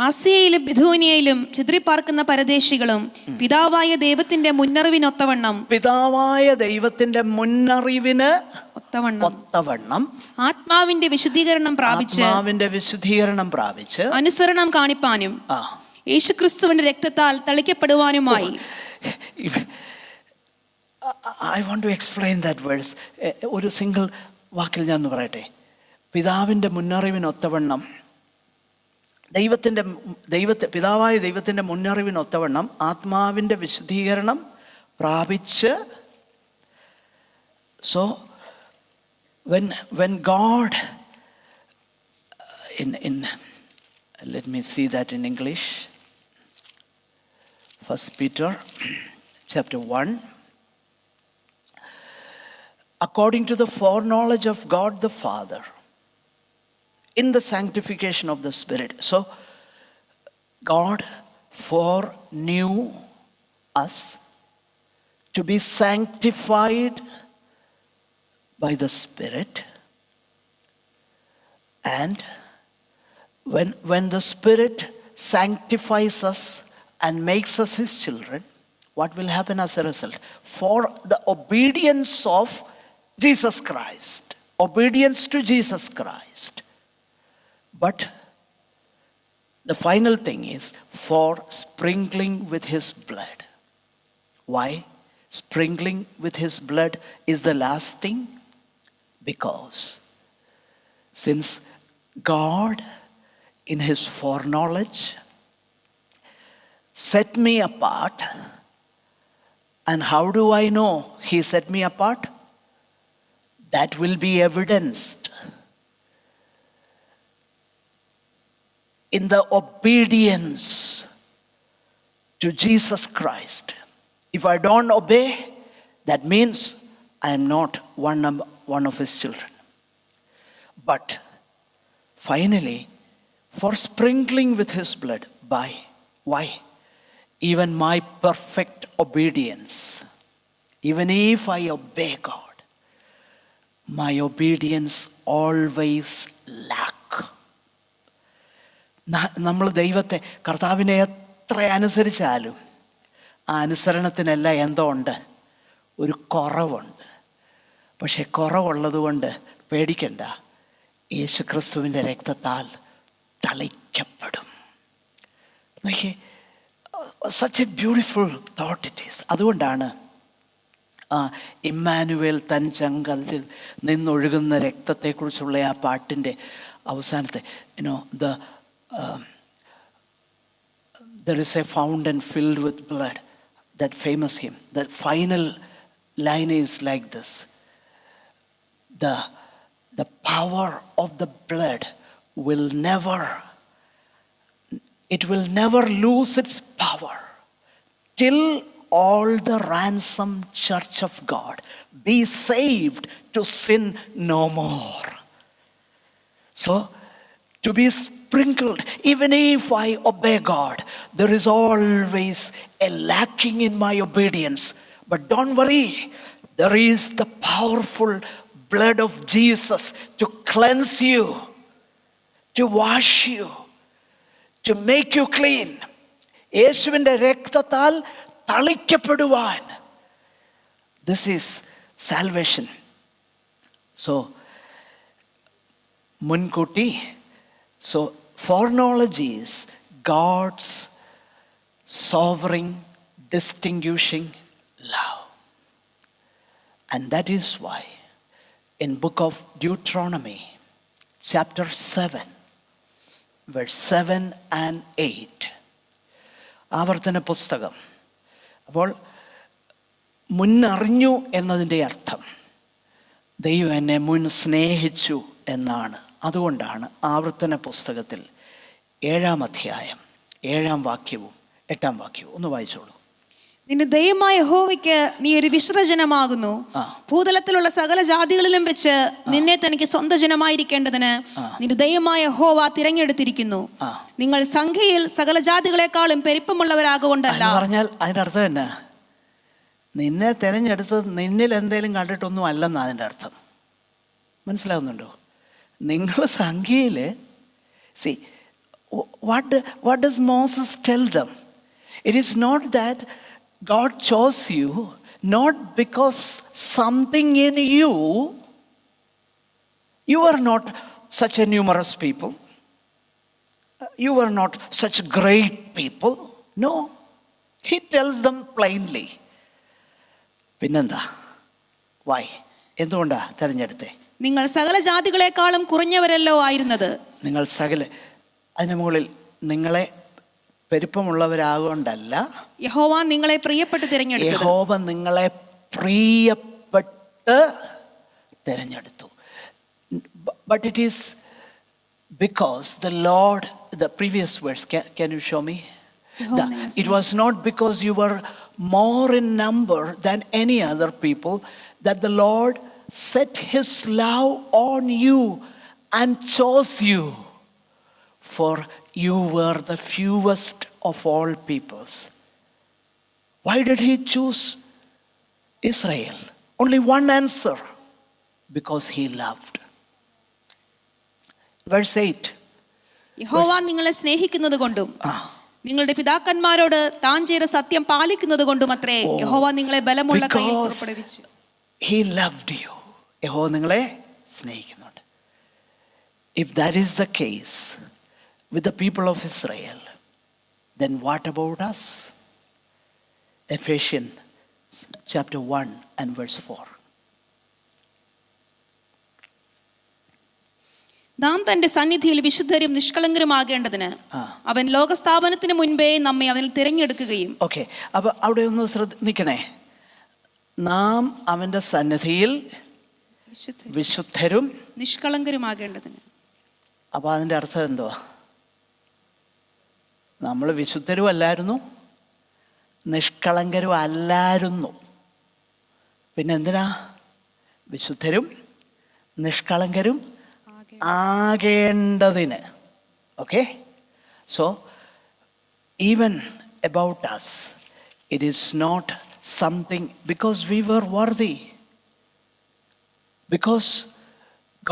ആസിയയിലും ബിഥൂനിയയിലും ചിതറിപ്പാർക്കുന്ന പരദേശികളും പിതാവായ ദൈവത്തിന്റെ മുന്നറിവിനൊത്തവണ്ണം ഒത്തവണ്ണം ആത്മാവിന്റെ വിശുദ്ധീകരണം പ്രാപിച്ച് അനുസരണം കാണിപ്പാനും യേശുക്രിസ്തുവിന്റെ രക്തത്താൽ തളിക്കപ്പെടുവാനുമായി. I want to explain that verse. ഒരു സിംഗിൾ വാക്കിൽ ഞാൻ ഒന്ന് പറയട്ടെ. പിതാവിന്റെ മുന്നറിവിനൊത്തവണ്ണം, പിതാവായ ദൈവത്തിൻ്റെ മുന്നറിവിനൊത്തവണ്ണം ആത്മാവിൻ്റെ വിശുദ്ധീകരണം പ്രാപിച്ച്. So when God in let me see that in English. 1 Peter chapter 1 according to the foreknowledge of God the Father, in the sanctification of the Spirit. So, God foreknew us to be sanctified by the Spirit. And when the Spirit sanctifies us and makes us His children, what will happen as a result? For the obedience of Jesus Christ, obedience to Jesus Christ. But the final thing is for sprinkling with His blood. Why? Sprinkling with His blood is the last thing. Because since God, in His foreknowledge, set me apart, and how do I know He set me apart? That will be evidenced in the obedience to Jesus Christ. If I don't obey, that means I am not one of His children. But finally, for sprinkling with His blood, by why? Even my perfect obedience, even if I obey God, my obedience always lack. നമ്മൾ ദൈവത്തെ, കർത്താവിനെ എത്ര അനുസരിച്ചാലും ആ അനുസരണത്തിനെല്ലാം എന്തോ ഉണ്ട്, ഒരു കുറവുണ്ട്. പക്ഷെ കുറവുള്ളത് കൊണ്ട് പേടിക്കണ്ട, യേശുക്രിസ്തുവിൻ്റെ രക്തത്താൽ തളിക്കപ്പെടും. നോക്കിയേ, such A beautiful thought it is. അതുകൊണ്ടാണ് ഇമ്മാനുവേൽ തൻ ചങ്കലിൽ നിന്നൊഴുകുന്ന രക്തത്തെക്കുറിച്ചുള്ള ആ പാട്ടിൻ്റെ അവസാനത്തെ, there is a fountain filled with blood, that famous hymn. The final line is like this: the power of the blood will never lose its power till all the ransomed church of God be saved to sin no more. So, to be sprinkled, even if I obey God, there is always a lacking in my obedience. But don't worry, there is the powerful blood of Jesus to cleanse you, to wash you, to make you clean. യേശുവിൻ്റെ രക്തത്താൽ തളിക്കപ്പെടുവാൻ. This is salvation. So, മുൻകൂട്ടി, so foreknowledge is God's sovereign, distinguishing love. And that is why in book of Deuteronomy, chapter 7, verse 7 and 8, ആവർത്തന പുസ്തകം. അപ്പോൾ മുന്നറിഞ്ഞു എന്നതിൻ്റെ അർത്ഥം ദൈവം എന്നെ മുൻ സ്നേഹിച്ചു എന്നാണ്. അതുകൊണ്ടാണ് ആവർത്തന പുസ്തകത്തിൽ 7-ാം അധ്യായം 7-ാം വാക്യവും 8-ാം വാക്യവും ഒന്ന് വായിച്ചോളൂ. നിന്റെ ദൈവമായ യഹോവയ്ക്ക് നീ ഒരു വിശ്രജനമാകുന്നു. ഭൂതലത്തിലുള്ള സകല ജാതികളിലും വെച്ച് നിന്നെ തനിക്ക് സ്വന്തം ജനമായിരിക്കേണ്ടതിന് നിന്റെ ദൈവമായ യഹോവ തിരഞ്ഞെടുത്തിരിക്കുന്നു. നിങ്ങൾ സംഖ്യയിൽ സകല ജാതികളെക്കാളും പെരുപ്പമുള്ളവരാകൊണ്ടല്ല. പറഞ്ഞാൽ അതിൻ്റെ അർത്ഥം എന്നാ? നിന്നെ തിരഞ്ഞെടുത്തത് നിന്നിൽ എന്തെങ്കിലും കണ്ടിട്ടൊന്നും അല്ലെന്നാണ് അതിൻ്റെ അർത്ഥം. മനസ്സിലാവുന്നുണ്ടോ? നിങ്ങൾ സംഖ്യയിൽ see what does Moses tell them? It is not that God chose you not because something in you are not such a numerous people, you are not such great people. No, he tells them plainly. പിന്നെന്താ? why? എന്തുകൊണ്ടാ തിരഞ്ഞെടുത്തേ? നിങ്ങൾ സകല ജാതികളെക്കാളും കുറഞ്ഞവരല്ലോ ആയിരുന്നത്. നിങ്ങൾ സകല, അതിന് മുകളിൽ നിങ്ങളെ പെരുപ്പമുള്ളവരാകൊണ്ടല്ല, യഹോവ നിങ്ങളെ പ്രിയപ്പെട്ട് തിരഞ്ഞെടുത്തു. യഹോവ നിങ്ങളെ പ്രിയപ്പെട്ട് തിരഞ്ഞെടുത്തു. But it is because the Lord, the previous verse, can you show me? It was not because you were more in number than any other people that the Lord set his love on you and chose you, for you were the fewest of all peoples. Why did he choose Israel? Only one answer: because he loved. Verse 8. യഹോവ നിങ്ങളെ സ്നേഹിക്കുന്നത് കൊണ്ടും നിങ്ങളുടെ പിതാക്കന്മാരോട് താൻ ചെയ്ത സത്യം പാലിക്കുന്നത് കൊണ്ടും അത്രേ യഹോവ നിങ്ങളെ ബലമുള്ള കയ്യിൽ പുറപ്പെടുവിച്ചു. He loved you. യഹോവ നിങ്ങളെ സ്നേഹിക്കുന്നുണ്ട്. If that is the case with the people of Israel, then what about us? Ephesians chapter 1 and verse 4. നാം തന്റെ സന്നിധിയിൽ വിശുദ്ധരും നിഷ്കളങ്കരുമാകേണ്ടതിന് അവൻ ലോകസ്ഥാപനത്തിന് മുൻപേ നമ്മെ അവനിൽ തിരഞ്ഞെടുക്കുകയും. ഓക്കെ, അപ്പൊ അവിടെ ഒന്ന് നിൽക്കണേ. നാം അവന്റെ സന്നിധിയിൽ വിശുദ്ധരും നിഷ്കളങ്കരുമാകേണ്ടതിന്. അപ്പൊ അതിന്റെ അർത്ഥം എന്തുവാ? നമ്മൾ വിശുദ്ധരും അല്ലായിരുന്നു, നിഷ്കളങ്കരും അല്ലായിരുന്നു. പിന്നെ എന്തിനാ വിശുദ്ധരും നിഷ്കളങ്കരും ആകേണ്ടതിന്? Okay, so even about us, it is not something because we were worthy, because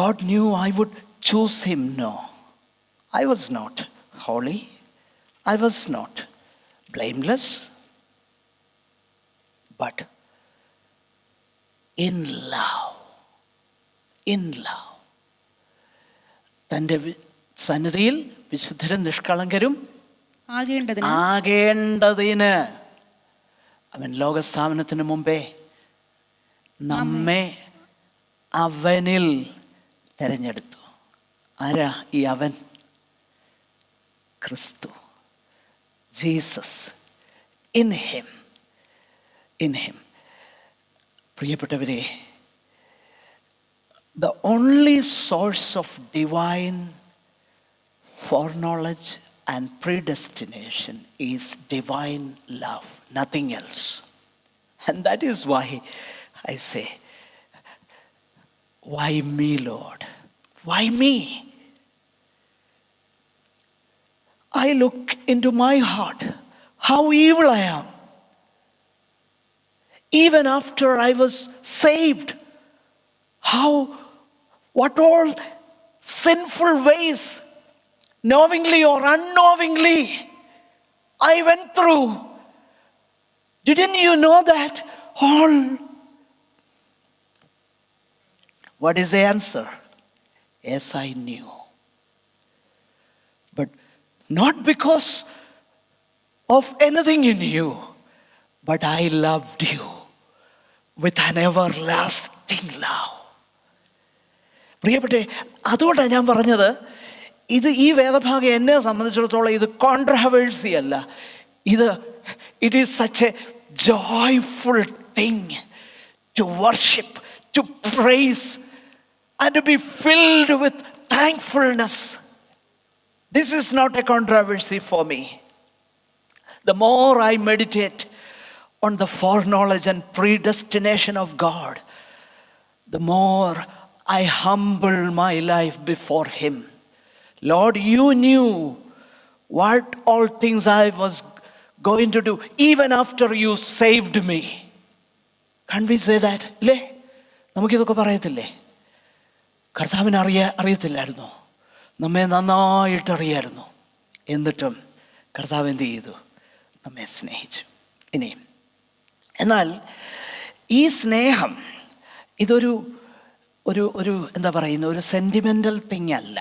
God knew I would choose him. No, I was not holy, I was not blameless, but in love, തൻ്റെ സന്നിധിയിൽ വിശുദ്ധരും നിഷ്കളങ്കരും ആകേണ്ടതിന് അവൻ ലോകസ്ഥാപനത്തിന് മുമ്പേ നമ്മെ അവനിൽ തെരഞ്ഞെടുത്തു. ആരാ ഈ അവൻ? ക്രിസ്തു, ജീസസ്. In him. പ്രിയപ്പെട്ടവരെ, the only source of divine foreknowledge and predestination is divine love, nothing else. And that is why I say, why me, Lord? Why me? I look into my heart, how evil I am. Even after I was saved, what all sinful ways, knowingly or unknowingly, I went through. Didn't you know that all? What is the answer? Yes, I knew. But not because of anything in you, but I loved you with an everlasting love. പ്രിയപ്പെട്ടെ, അതുകൊണ്ടാണ് ഞാൻ പറഞ്ഞത്, ഈ വേദഭാഗം എന്നെ സംബന്ധിച്ചിടത്തോളം ഇത് controversy അല്ല. It is such a joyful thing to worship, to praise and to be filled with thankfulness. This is not a controversy for me. The more I meditate on the foreknowledge and predestination of God, the more I humble my life before him. Lord, you knew what all things I was going to do even after you saved me. Can't we say that? അല്ലേ? നമുക്കിതൊക്കെ പറയത്തില്ലേ? കർത്താവിനെ അറിയത്തില്ലായിരുന്നു, നമ്മെ നന്നായിട്ട് അറിയായിരുന്നു. എന്നിട്ടും കർത്താവ് എന്ത് ചെയ്തു? നമ്മെ സ്നേഹിച്ചു. ഇനിയും എന്നാൽ ഈ സ്നേഹം ഇതൊരു എന്താ പറയുന്ന ഒരു സെൻറ്റിമെൻ്റൽ തിങ് അല്ല.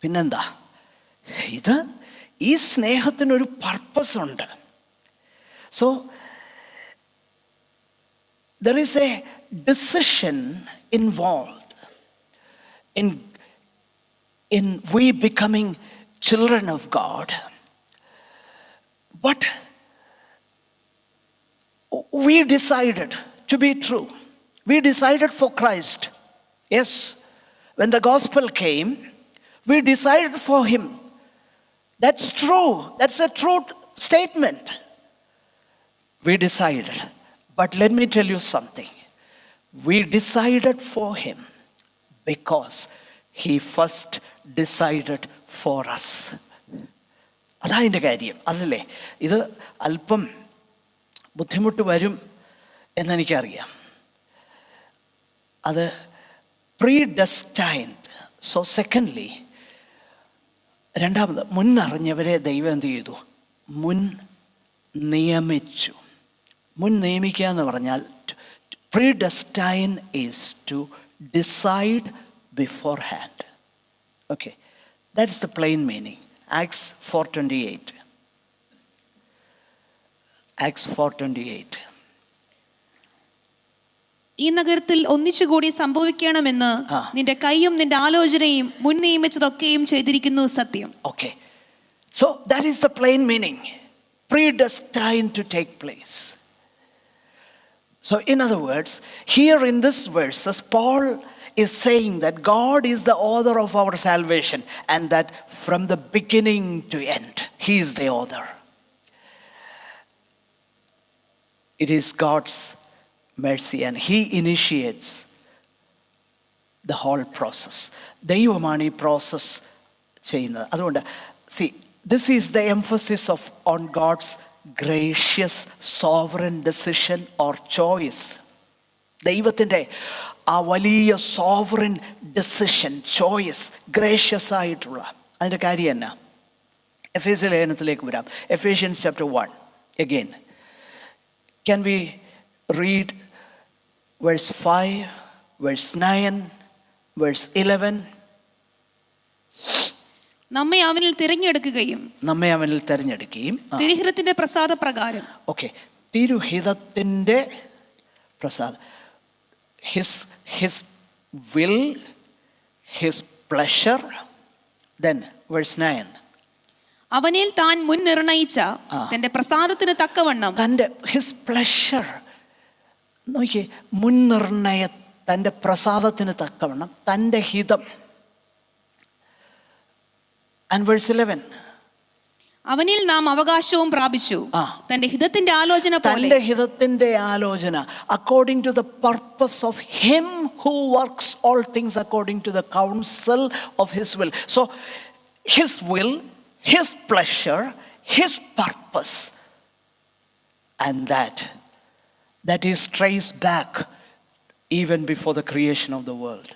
പിന്നെന്താ? ഈ സ്നേഹത്തിനൊരു പർപ്പസ് ഉണ്ട്. So there is A decision involved in we becoming children of God. But we decided to be true. We decided for Christ. Yes, when the gospel came, we decided for him. That's true. That's a true statement. We decided. But let me tell you something. We decided for him because he first decided for us. അതതിൻ്റെ കാര്യം, അതല്ലേ? ഇത് അല്പം ബുദ്ധിമുട്ട് വരും എന്നെനിക്കറിയാം. അത് predestined. So secondly, രണ്ടാമത്, മുന്നറിഞ്ഞവരെ ദൈവം എന്ത് ചെയ്തു? മുൻ നിയമിച്ചു. മുൻ നിയമിക്കുക എന്ന് പറഞ്ഞാൽ predestine is to decide beforehand. Okay, that is the plain meaning. Acts 4:28. Acts 4:28. ഈ നഗരത്തിൽ ഒന്നിച്ചുകൂടി സംഭവിക്കണമെന്ന് നിന്റെ കൈയും നിന്റെ ആലോചനയും മുൻ നിയമിച്ചതൊക്കെയും ചെയ്തിരിക്കുന്നു സത്യം. Okay, so that is the plain meaning. Predestined to take place. So in other words, here in this verses, Paul is saying that God is the author of our salvation, and that from the beginning to end, he is the author. It is God's mercy, and he initiates the whole process. ദൈവമാണ് ഈ process ചെയ്യുന്നത്. അതുകൊണ്ട് see, this is the emphasis on God's gracious sovereign decision or choice. ദൈവത്തിൻ്റെ ആ വലിയ sovereign decision, choice, gracious ആയിട്ടുള്ള അതിൻ്റെ കാര്യം എന്നാ? എഫേസ്യ ലേഖനത്തിലേക്ക് വരാം. Ephesians chapter 1 again. Can we read verse 5, verse 9, verse 11? നമ്മെ അവനിൽ തിരഞ്ഞെടുക്കുകയും തിരുഹിതത്തിന്റെ പ്രസാദ പ്രകാരം. ഓക്കെ, തിരുഹിതത്തിന്റെ പ്രസാദം, his will, his pleasure. Then verse 9. അവനിൽ താൻ മുൻ നിർണയിച്ച തന്റെ പ്രസാദത്തിന് തക്കവണ്ണം, തന്റെ his pleasure, നോക്കിയേ, മുൻ നിർണയ തന്റെ പ്രസാദത്തിന് തക്കവണ്ണം തന്റെ ഹിതം. And verse 11. അവനിൽ നാം അവകാശവും പ്രാപിച്ചു തന്റെ ഹിതത്തിന്റെ ആലോചന പോലെ. തന്റെ ഹിതത്തിന്റെ ആലോചന, according to the purpose of him who works all things according to the counsel of his will. So his will, his pleasure, his purpose, and that is traced back even before the creation of the world,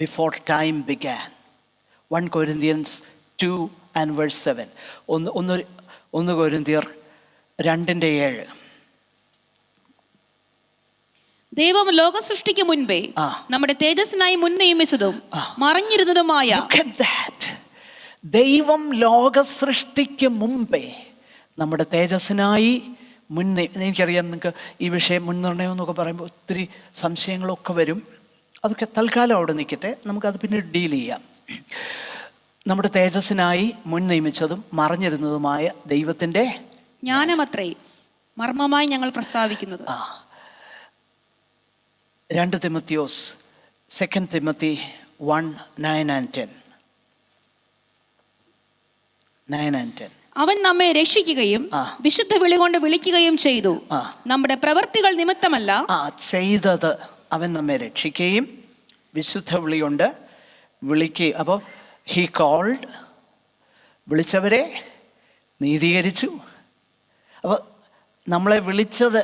before time began. 1 Corinthians 2 and verse 7. 1 Corinthians 2:7. ദൈവം ലോക സൃഷ്ടിക്ക് മുൻപേ നമ്മുടെ തേജസ്സിനായി മുൻ നിയമിച്ചതും മറഞ്ഞിരുന്നതുമായ. Look at that. ദൈവം ലോക സൃഷ്ടിക്ക് മുമ്പേ നമ്മുടെ തേജസ്സിനായി എനിക്കറിയാം നിങ്ങൾക്ക് ഈ വിഷയം മുൻനിർണയം എന്നൊക്കെ പറയുമ്പോൾ ഒത്തിരി സംശയങ്ങളൊക്കെ വരും. അതൊക്കെ തൽക്കാലം അവിടെ നിൽക്കട്ടെ, നമുക്കത് പിന്നീട് ഡീൽ ചെയ്യാം. നമ്മുടെ തേജസ്സിനായി മുൻ നിയമിച്ചതും മറഞ്ഞിരുന്നതുമായ ദൈവത്തിൻ്റെ ജ്ഞാനമത്രേ മർമ്മമായി ഞങ്ങൾ പ്രസ്താവിക്കുന്നത്. 2 തിമോത്തിയോസ് 2 Timothy 1:9 and 10. 9 and 10. അവൻ നമ്മെ രക്ഷിക്കുകയും വിശുദ്ധ വിളി കൊണ്ട് വിളിക്കുകയും ചെയ്തു, നമ്മുടെ പ്രവൃത്തികൾ നിമിത്തമല്ല. ചെയ്തത്, അവൻ നമ്മെ രക്ഷിക്കുകയും വിശുദ്ധ വിളി കൊണ്ട് വിളിക്കുകയും. അപ്പോൾ he called, വിളിച്ചവരെ നീതീകരിച്ചു. അപ്പോൾ നമ്മളെ വിളിച്ചത്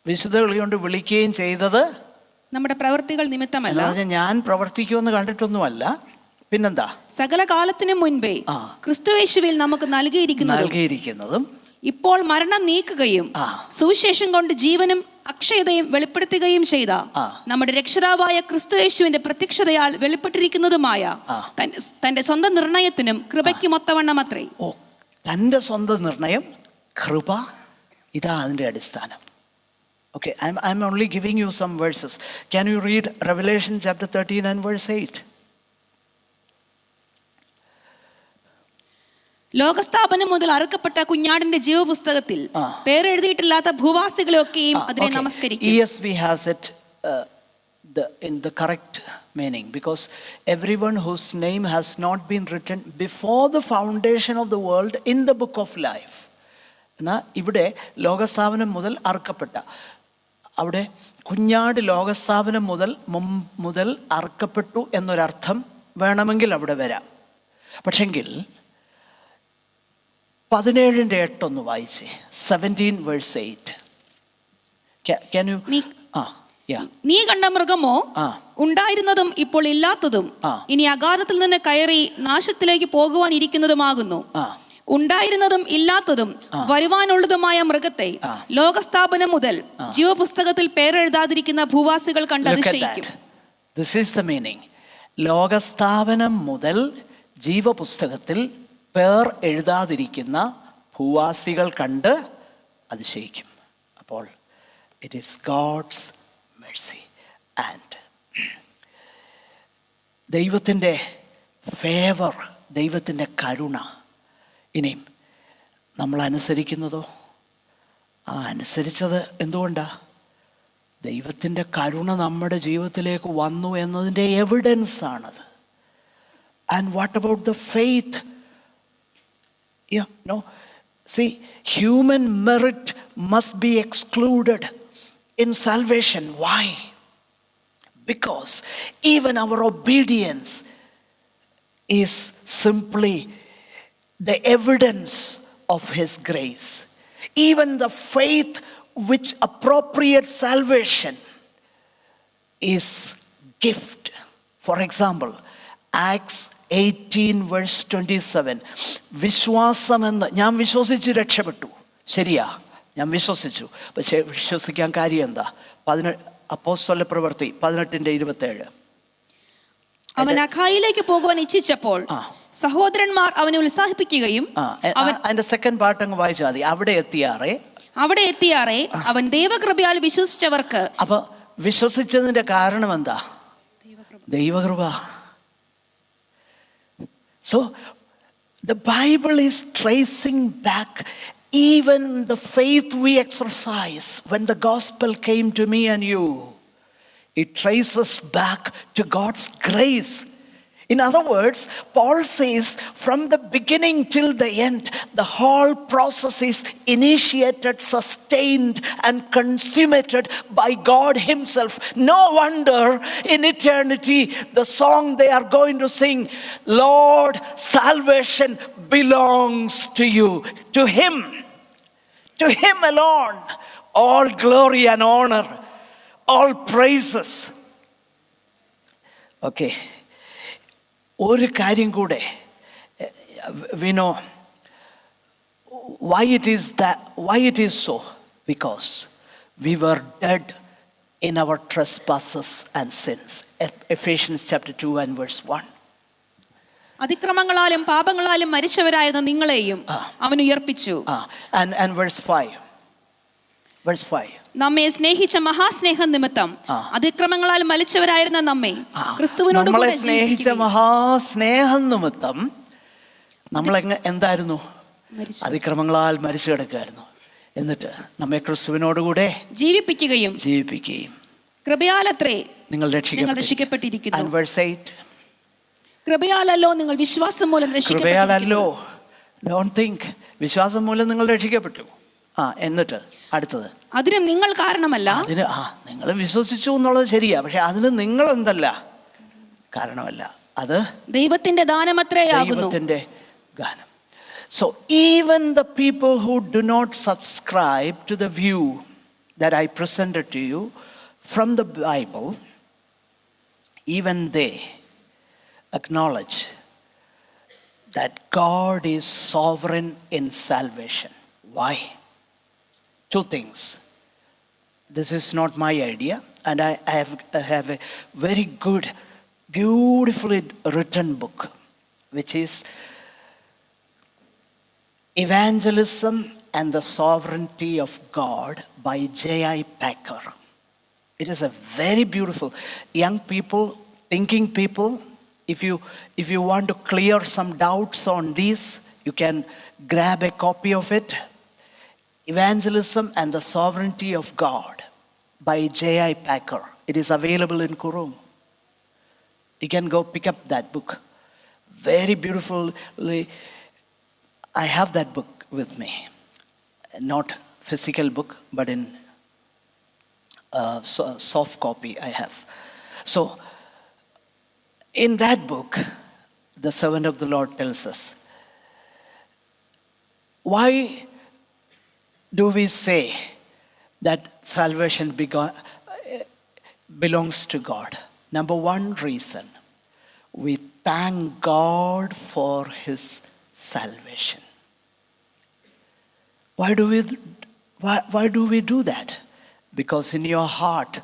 വിശുദ്ധ വിളി കൊണ്ട് വിളിക്കുകയും ചെയ്തത് നമ്മുടെ പ്രവൃത്തികൾ നിമിത്തമല്ല. ഞാൻ പ്രവർത്തിക്കുമെന്ന് കണ്ടിട്ടൊന്നുമല്ല, പിന്നെന്താ? സകല കാലത്തിനും മുൻപേ ക്രിസ്തുയേശുവിൽ നമുക്ക് നൽകിയിരിക്കുന്നതും ഇപ്പോൾ മരണം നീക്കുകയും സുവിശേഷം കൊണ്ട് ജീവനും അക്ഷയതയും വെളിപ്പെടുത്തുകയും ചെയ്ത നമ്മുടെ രക്ഷിതാവായ ക്രിസ്തുയേശുവിന്റെ പ്രത്യക്ഷതയാൽ വെളിപ്പെട്ടിരിക്കുന്നതുമായ തന്റെ സ്വന്തം നിർണയത്തിനും കൃപയ്ക്കും ഒത്തവണ്ണം അത്രേ. തന്റെ സ്വന്തം നിർണയം, കൃപ, ഇതാ അതിന്റെ അടിസ്ഥാനം. Okay, I'm only giving you some verses. Can you read Revelation chapter 13 and verse 8? ലോകസ്ഥാപനം മുതൽ അറുക്കപ്പെട്ട കുഞ്ഞാടിന്റെ ജീവപുസ്തകത്തിൽ പേരെഴുതിയിട്ടില്ലാത്ത ഭൂവാസികളെയൊക്കെയും അതിനെ നമസ്കരിക്കും. ESV has it in the correct meaning, because everyone whose name has not been written before the foundation of the world in the book of life. എന്നാൽ ഇവിടെ ലോകസ്ഥാപനം മുതൽ അറുക്കപ്പെട്ട, അവിടെ കുഞ്ഞാട് ലോകസ്ഥാപനം മുതൽ അറുക്കപ്പെട്ടു എന്നൊരർത്ഥം വേണമെങ്കിൽ അവിടെ വരാം. പക്ഷെങ്കിൽ 17:8 വായിച്ചേ. 17:8. Can you? നീ കണ്ട മൃഗമോ ഉണ്ടായിരുന്നതും ഇപ്പോൾ ഇല്ലാത്തതും ഇനി അഗാധത്തിൽ നിന്ന് കയറി നാശത്തിലേക്ക് പോകുവാൻ ഇരിക്കുന്നതുമാകുന്നു. ഉണ്ടായിരുന്നതും ഇല്ലാത്തതും വരുവാനുള്ളതുമായ മൃഗത്തെ ലോകസ്ഥാപനം മുതൽ ജീവപുസ്തകത്തിൽ പേരെഴുതാതിരിക്കുന്ന ഭൂവാസികൾ കണ്ട് അതിശയിക്കും. This is the meaning. ലോകസ്ഥാപനം മുതൽ ജീവപുസ്തകത്തിൽ പേർ എഴുതാതിരിക്കുന്ന ഭൂവാസികൾ കണ്ട് അതിശയിക്കും. അപ്പോൾ it is God's mercy and ദൈവത്തിൻ്റെ ഫേവർ, ദൈവത്തിൻ്റെ കരുണ. ഇനിയും നമ്മൾ അനുസരിക്കുന്നതോ? അനുസരിച്ചത് എന്തുകൊണ്ടാണ്? ദൈവത്തിൻ്റെ കരുണ നമ്മുടെ ജീവിതത്തിലേക്ക് വന്നു എന്നതിൻ്റെ എവിഡൻസ് ആണത്. And what about the faith? See, human merit must be excluded in salvation. Why? Because even our obedience is simply the evidence of His grace. Even the faith which appropriates salvation is gift. For example, Acts 18:27. വിശ്വാസം എന്ന്, ഞാൻ വിശ്വസിച്ച് രക്ഷപ്പെട്ടു, ശരിയാ, ഞാൻ വിശ്വസിച്ചു. പക്ഷേ വിശ്വസിക്കാൻ കാര്യം എന്താ? അപ്പോസ്തല പ്രവൃത്തി 18:27. അവൻ അഖായിലേക്ക് പോകുവാൻ ഇച്ഛിച്ചപ്പോൾ സഹോദരന്മാർ അവനെ ഉത്സാഹിപ്പിക്കുകയും അതിന്റെ സെക്കൻഡ് പാർട്ട് അങ്ങ് വായിച്ചാൽ മതി. അവിടെ എത്തിയാറേ അവൻ ദൈവകൃപയാൽ വിശ്വസിച്ചവർക്ക്. അപ്പൊ വിശ്വസിച്ചതിന്റെ കാരണം എന്താ? ദൈവകൃപ. So the Bible is tracing back even the faith we exercise when the gospel came to me and you. It traces back to God's grace. In other words, Paul says from the beginning till the end, the whole process is initiated, sustained, and consummated by God Himself. No wonder in eternity the song they are going to sing, Lord, salvation belongs to you. To Him alone, all glory and honor, all praises. Okay. ഒരു കാര്യം കൂടെ, we know why it is so. Because we were dead in our trespasses and sins. Ephesians chapter 2 and verse 1. അതിക്രമങ്ങളാലും പാപങ്ങളാലും മരിച്ചവരായിരുന്ന നിങ്ങളെയും അവൻ ഉയർപ്പിച്ചു. And verse 5. നമ്മെ സ്നേഹിച്ച മഹാസ്നേഹം നിമിത്തം അതിക്രമങ്ങളാൽ മരിച്ചവരായിരുന്ന നമ്മെ ക്രിസ്തുവിനോട് നമ്മളെ സ്നേഹിച്ച മഹാസ്നേഹം നിമിത്തം നമ്മൾ എന്തായിരുന്നു? അതിക്രമങ്ങളാൽ മരിച്ചു കിടക്കുകയായിരുന്നു. എന്നിട്ട് നമ്മെ ക്രിസ്തുവിനോടുകൂടെ ജീവിപ്പിക്കുകയും കൃപയാലത്രേ നിങ്ങൾ രക്ഷിക്കപ്പെട്ടിരിക്കുന്നു. And verse 8. കൃപയാലല്ലോ നിങ്ങൾ വിശ്വാസം മൂലം കൃപയാലല്ലോ. Don't think വിശ്വാസം മൂലം നിങ്ങൾ രക്ഷിക്കപ്പെട്ടു. എന്നിട്ട് അടുത്തത്, അതിനും നിങ്ങൾ കാരണമല്ല. നിങ്ങൾ വിശ്വസിച്ചു എന്നുള്ളത് ശരിയാ, പക്ഷെ അതിന് നിങ്ങൾ എന്തല്ല കാരണമല്ല, അത് ദൈവത്തിന്റെ ദാനമത്രയാകുന്നു. ദൈവത്തിന്റെ ദാനം. So even the people who do not subscribe to the view that I presented to you from the Bible, even they acknowledge that God is sovereign in salvation. Why? Two things. This is not my idea, and I have a very good, beautifully written book, which is Evangelism and the Sovereignty of God by J.I. Packer. It is a very beautiful, young people, thinking people, if you want to clear some doubts on these, you can grab a copy of it. Evangelism and the Sovereignty of God by J.I. Packer. It is available in Kurum. You can go pick up that book. Very beautifully. I have that book with me. Not physical book, but in soft copy I have. So, in that book, the servant of the Lord tells us, why do we say that salvation belongs to God? Number one reason, we thank God for His salvation. Why do we do that? Because in our heart,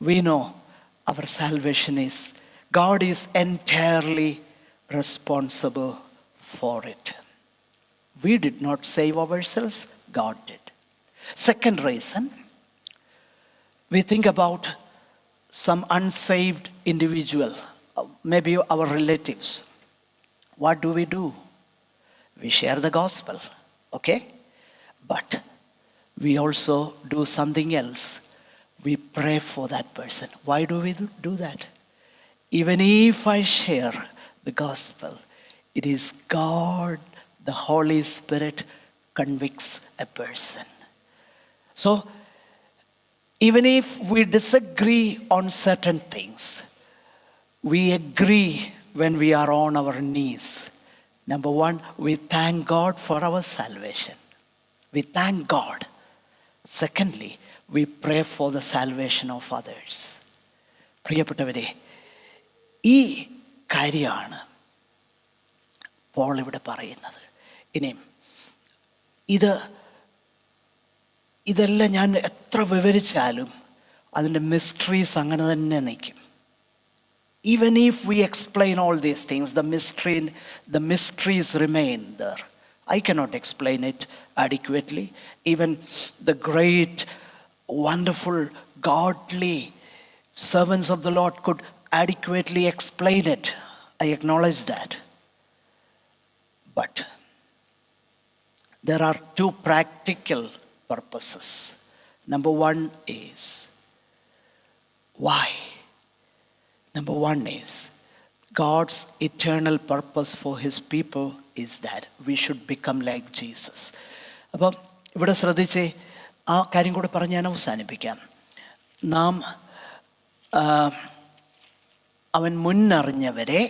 we know our salvation is, God is entirely responsible for it. We did not save ourselves, God did. Second reason, we think about some unsaved individual, maybe our relatives. What do? We share the gospel, okay? But we also do something else. We pray for that person. Why do we do that? Even if I share the gospel, it is God, the Holy Spirit, convicts a person. So, even if we disagree on certain things, we agree when we are on our knees. Number one, we thank God for our salvation. We thank God. Secondly, we pray for the salvation of others. പ്രിയപ്പെട്ടവരെ, ഈ കാര്യമാണ് Paul ഇവിടെ പറയുന്നത്. ഇനിയും ഇതെല്ലാം ഞാൻ എത്ര വിവരിച്ചാലും അതിൻ്റെ മിസ്റ്ററീസ് അങ്ങനെ തന്നെ നിൽക്കും. Even if we explain all these things, the mysteries remain there. I cannot explain it adequately. Even the great, wonderful, godly servants of the Lord could adequately explain it. I acknowledge that. But there are two practical purposes. Number one is, why? Number one is, God's eternal purpose for His people is that we should become like Jesus. അപ്പം ഇവിടെ ശ്രദ്ധിച്ചേ, ആ കാര്യം കൂടെ പറഞ്ഞ് ഞാൻ അവസാനിപ്പിക്കാം. നാം അവൻ മുന്നറിഞ്ഞവരെ,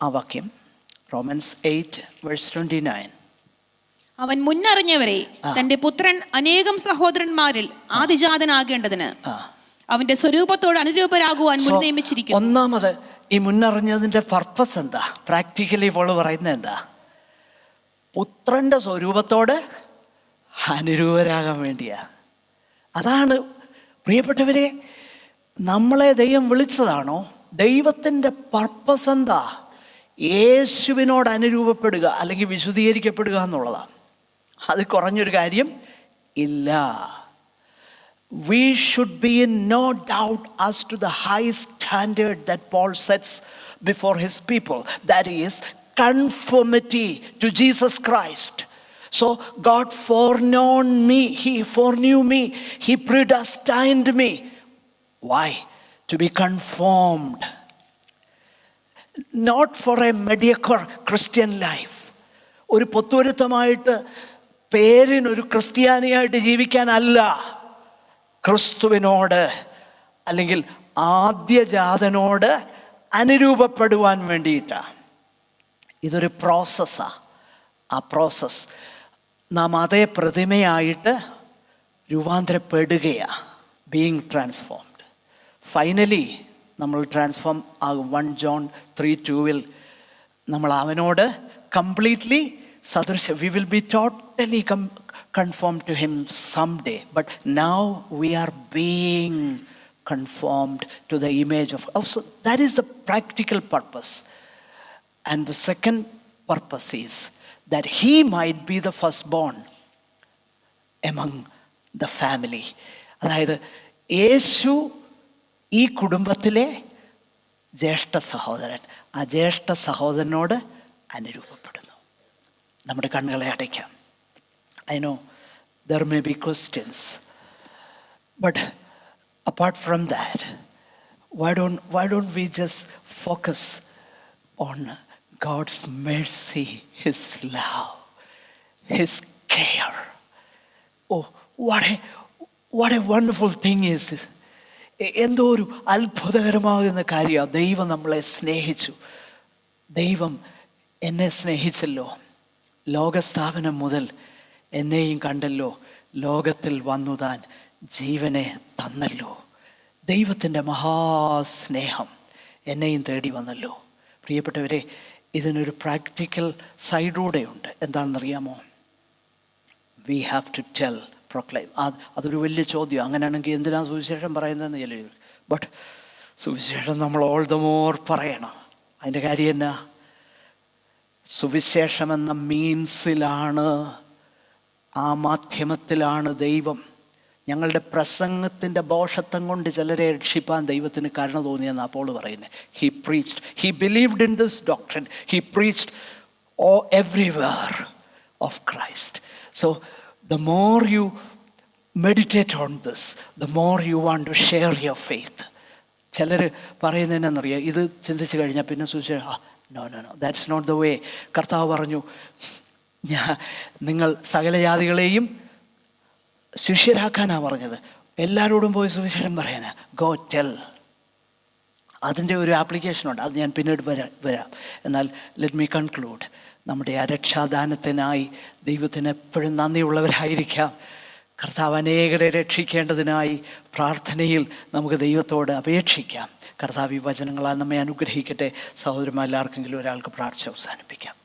ആ വാക്യം റോമൻസ് 8:29. അവൻ മുന്നറിഞ്ഞവരെ തന്റെ പുത്രൻ അനേകം സഹോദരന്മാരിൽ ആദിജാതനാകേണ്ടതിന് അവന്റെ സ്വരൂപത്തോട് അനുരൂപരാകുവാൻ മുൻ നിയമിച്ചിരിക്കുന്നു. ഒന്നാമത് ഈ മുന്നറിഞ്ഞതിന്റെ പർപ്പസ് എന്താ? പ്രാക്ടിക്കലി ഇപ്പോൾ പറയുന്നത് എന്താ? പുത്രന്റെ സ്വരൂപത്തോട് അനുരൂപരാകാൻ വേണ്ടിയാ. അതാണ് പ്രിയപ്പെട്ടവരെ, നമ്മളെ ദൈവം വിളിച്ചതാണോ? ദൈവത്തിൻ്റെ പർപ്പസ് എന്താ? യേശുവിനോട് അനുരൂപപ്പെടുക അല്ലെങ്കിൽ വിശുദ്ധീകരിക്കപ്പെടുക എന്നുള്ളതാണ്. അത് കുറഞ്ഞൊരു കാര്യം ഇല്ല. We should be in no doubt as to the high standard that Paul sets before his people. That is conformity to Jesus Christ. So God foreknew me. He predestined me. Why? To be conformed. Not for a mediocre Christian life. ഒരു പൊത്തുവരുത്തമായിട്ട് പേരിനൊരു ക്രിസ്ത്യാനിയായിട്ട് ജീവിക്കാനല്ല, ക്രിസ്തുവിനോട് അല്ലെങ്കിൽ ആദ്യജാതനോട് അനുരൂപപ്പെടുവാൻ വേണ്ടിയിട്ടാണ്. ഇതൊരു പ്രോസസ്സാണ്. ആ process നാം അതേ പ്രതിമയായിട്ട് രൂപാന്തരപ്പെടുകയാണ്. Being transformed. ഫൈനലി നമ്മൾ ട്രാൻസ്ഫോം ആകും. 1 John 3:2 നമ്മൾ അവനോട് കംപ്ലീറ്റ്ലി സദൃശ്യം. We will be totally conformed to him someday, but now we are being conformed to the image of. So that is the practical purpose. And the second purpose is that he might be the firstborn among the family. അതായത് യേശു ഈ കുടുംബത്തിലെ ജ്യേഷ്ഠ സഹോദരൻ, ആ ജ്യേഷ്ഠ സഹോദരനോട് അനുരൂപപ്പെടുന്നു. നമ്മുടെ കണ്ണുകളെ അടയ്ക്കാം. I know there may be questions, but apart from that, why don't we just focus on God's mercy, His love, His care? Oh, what a wonderful thing is this. എന്തോ ഒരു അത്ഭുതകരമാകുന്ന കാര്യമാണ്. ദൈവം നമ്മളെ സ്നേഹിച്ചു. ദൈവം എന്നെ സ്നേഹിച്ചല്ലോ. ലോകസ്ഥാപനം മുതൽ എന്നെയും കണ്ടല്ലോ. ലോകത്തിൽ വന്നു താൻ ജീവനെ തന്നല്ലോ. ദൈവത്തിൻ്റെ മഹാസ്നേഹം എന്നെയും തേടി വന്നല്ലോ. പ്രിയപ്പെട്ടവരെ, ഇതിനൊരു പ്രാക്ടിക്കൽ സൈഡൂടെയുണ്ട്. എന്താണെന്നറിയാമോ? We have to tell, proclaim. അതൊരു വലിയ ചോദ്യം. അങ്ങനെയാണെങ്കിൽ എന്തിനാണ് സുവിശേഷം പറയുന്നതെന്ന് ചിലർ. ബട്ട് സുവിശേഷം നമ്മൾ ഓൾ ദ മോർ പറയണം. അതിൻ്റെ കാര്യം എന്നാ? സുവിശേഷം എന്ന മീൻസിലാണ്, ആ മാധ്യമത്തിലാണ് ദൈവം ഞങ്ങളുടെ പ്രസംഗത്തിൻ്റെ ഭോഷത്വം കൊണ്ട് ചിലരെ രക്ഷിപ്പാൻ ദൈവത്തിന് കരുണ തോന്നിയെന്ന് അപ്പോൾ പറയുന്നത്. He preached, he believed in this doctrine, he preached everywhere of Christ. So the more you meditate on this, the more you want to share your faith. ചിലർ പറയുന്നതെന്നറിയാം, ഇത് ചിന്തിച്ച് കഴിഞ്ഞാൽ പിന്നെ സുവിശേഷം no, that's not the way. കർത്താവ് പറഞ്ഞു, നിങ്ങൾ സകല ജാതികളെയും ശിഷ്യരാക്കാനാണ് പറഞ്ഞത്. എല്ലാവരോടും പോയി സുവിശേഷം പറയാനാ. Go tell. അതിൻ്റെ ഒരു ആപ്ലിക്കേഷനുണ്ട്, അത് ഞാൻ പിന്നീട് വരാം. എന്നാൽ ലെറ്റ് മീ കൺക്ലൂഡ്. നമ്മുടെ രക്ഷാദാനത്തിനായി ദൈവത്തിന് എപ്പോഴും നന്ദിയുള്ളവരായിരിക്കാം. കർത്താവ് അനേകരെ രക്ഷിക്കേണ്ടതിനായി പ്രാർത്ഥനയിൽ നമുക്ക് ദൈവത്തോട് അപേക്ഷിക്കാം. കർത്താവ് ഈ വചനങ്ങളാൽ നമ്മെ അനുഗ്രഹിക്കട്ടെ. സഹോദരന്മാർ, എല്ലാവർക്കെങ്കിലും ഒരാൾക്ക് പ്രാർത്ഥിച്ച് അവസാനിപ്പിക്കാം.